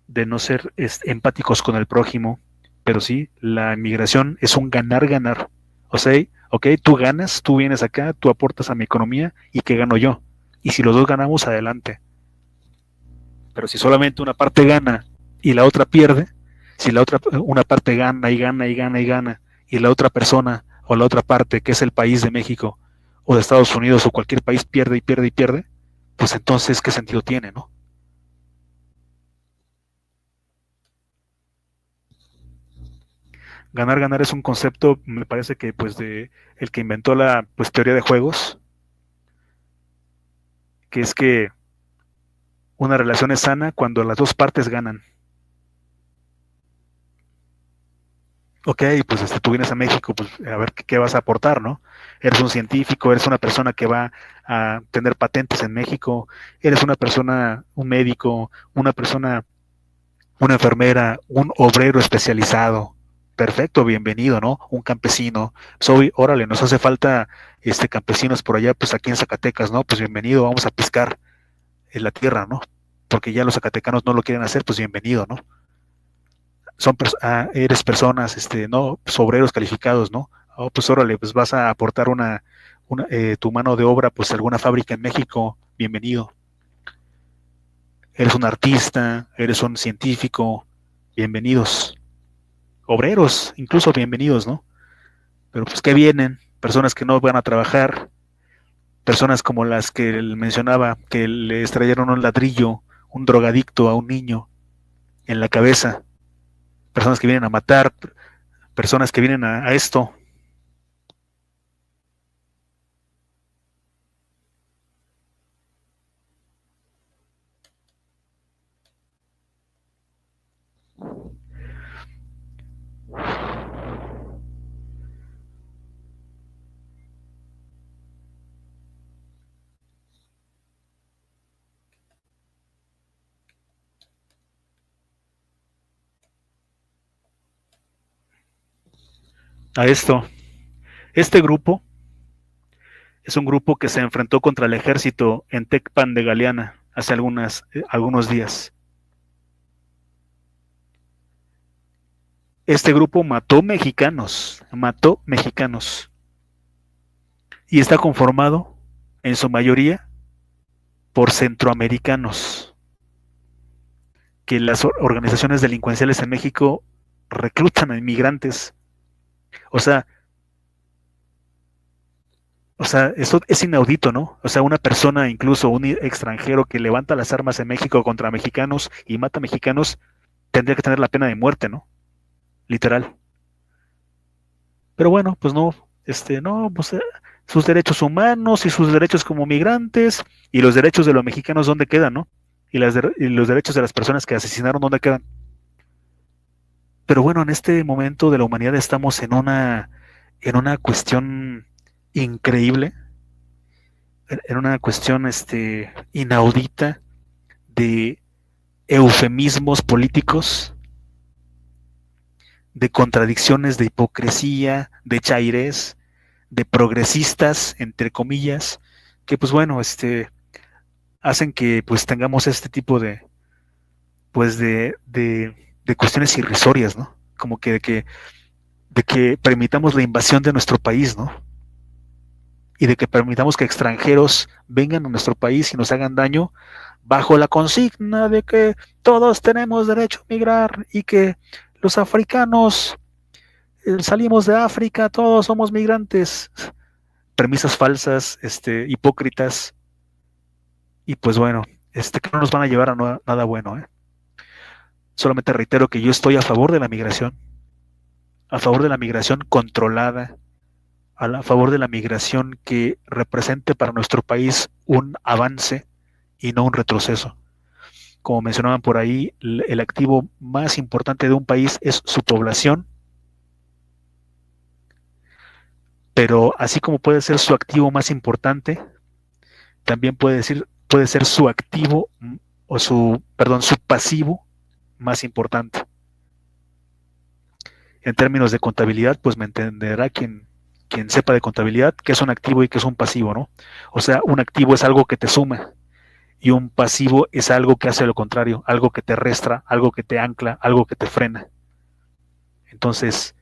de no ser empáticos con el prójimo, pero sí, la migración es un ganar-ganar. O sea, ok, tú ganas, tú vienes acá, tú aportas a mi economía y ¿qué gano yo? Y si los dos ganamos, adelante. Pero si solamente una parte gana y la otra pierde, si una parte gana y gana y gana y gana, y la otra persona o la otra parte, que es el país de México o de Estados Unidos o cualquier país pierde y pierde y pierde, pues entonces, ¿qué sentido tiene, no? Ganar, ganar es un concepto, me parece que pues de el que inventó la pues teoría de juegos, que es que una relación es sana cuando las dos partes ganan. Ok, pues tú vienes a México, pues a ver qué vas a aportar, ¿no? Eres un científico, eres una persona que va a tener patentes en México, eres una persona, un médico, una persona, una enfermera, un obrero especializado. Perfecto, bienvenido, ¿no? Un campesino. Soy, órale, nos hace falta campesinos por allá, pues aquí en Zacatecas, ¿no? Pues bienvenido, vamos a piscar en la tierra, ¿no? Porque ya los zacatecanos no lo quieren hacer, pues bienvenido, ¿no? Eres personas, no, pues obreros calificados, ¿no? Oh, pues órale, pues vas a aportar tu mano de obra, pues alguna fábrica en México, bienvenido. Eres un artista, eres un científico, bienvenidos. obreros, incluso bienvenidos, ¿no? Pero pues que vienen, personas que no van a trabajar, personas como las que él mencionaba, que le extrayeron un ladrillo, un drogadicto a un niño en la cabeza, personas que vienen a matar, personas que vienen a esto. A esto. Este grupo es un grupo que se enfrentó contra el ejército en Tecpan de Galeana hace algunos días. Este grupo mató mexicanos, y está conformado en su mayoría por centroamericanos, que las organizaciones delincuenciales en México reclutan a inmigrantes. O sea, eso es inaudito, ¿no? O sea, una persona, incluso un extranjero que levanta las armas en México contra mexicanos y mata mexicanos, tendría que tener la pena de muerte, ¿no? Literal. Pero bueno, pues no, no, pues sus derechos humanos y sus derechos como migrantes y los derechos de los mexicanos, ¿dónde quedan, no? Y los derechos de las personas que asesinaron, ¿dónde quedan? Pero bueno, en este momento de la humanidad estamos en una cuestión increíble, en una cuestión, inaudita de eufemismos políticos, de contradicciones, de hipocresía, de chaires, de progresistas, entre comillas, que pues bueno, hacen que pues tengamos este tipo pues de cuestiones irrisorias, ¿no? Como de que permitamos la invasión de nuestro país, ¿no? Y de que permitamos que extranjeros vengan a nuestro país y nos hagan daño bajo la consigna de que todos tenemos derecho a migrar y que los africanos salimos de África, todos somos migrantes. Premisas falsas, hipócritas, y pues bueno, que no nos van a llevar a nada bueno, ¿eh? Solamente reitero que yo estoy a favor de la migración controlada, a favor de la migración que represente para nuestro país un avance y no un retroceso. Como mencionaban por ahí, el activo más importante de un país es su población, pero así como puede ser su activo más importante, también puede ser su activo o su pasivo más importante. En términos de contabilidad, pues me entenderá quien sepa de contabilidad qué es un activo y qué es un pasivo, ¿no? O sea, un activo es algo que te suma y un pasivo es algo que hace lo contrario, algo que te restra, algo que te ancla, algo que te frena. Entonces,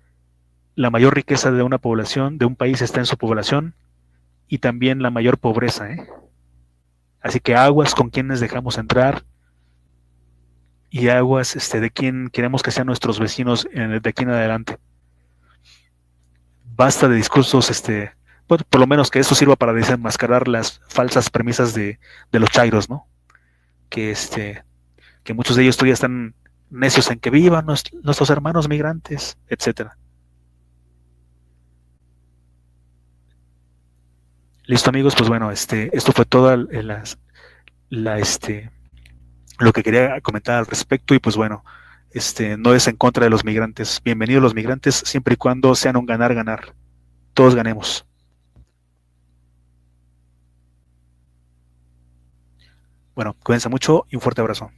la mayor riqueza de una población, de un país, está en su población, y también la mayor pobreza, ¿eh? Así que aguas con quienes dejamos entrar, y aguas de quién queremos que sean nuestros vecinos de aquí en adelante. Basta de discursos, por lo menos que eso sirva para desenmascarar las falsas premisas de los chairos, ¿no? Que, que muchos de ellos todavía están necios en que vivan nuestros hermanos migrantes, etcétera. Listo, amigos, pues bueno, esto fue toda la, lo que quería comentar al respecto, y pues bueno, no es en contra de los migrantes. Bienvenidos los migrantes, siempre y cuando sean un ganar-ganar. Todos ganemos. Bueno, cuídense mucho y un fuerte abrazo.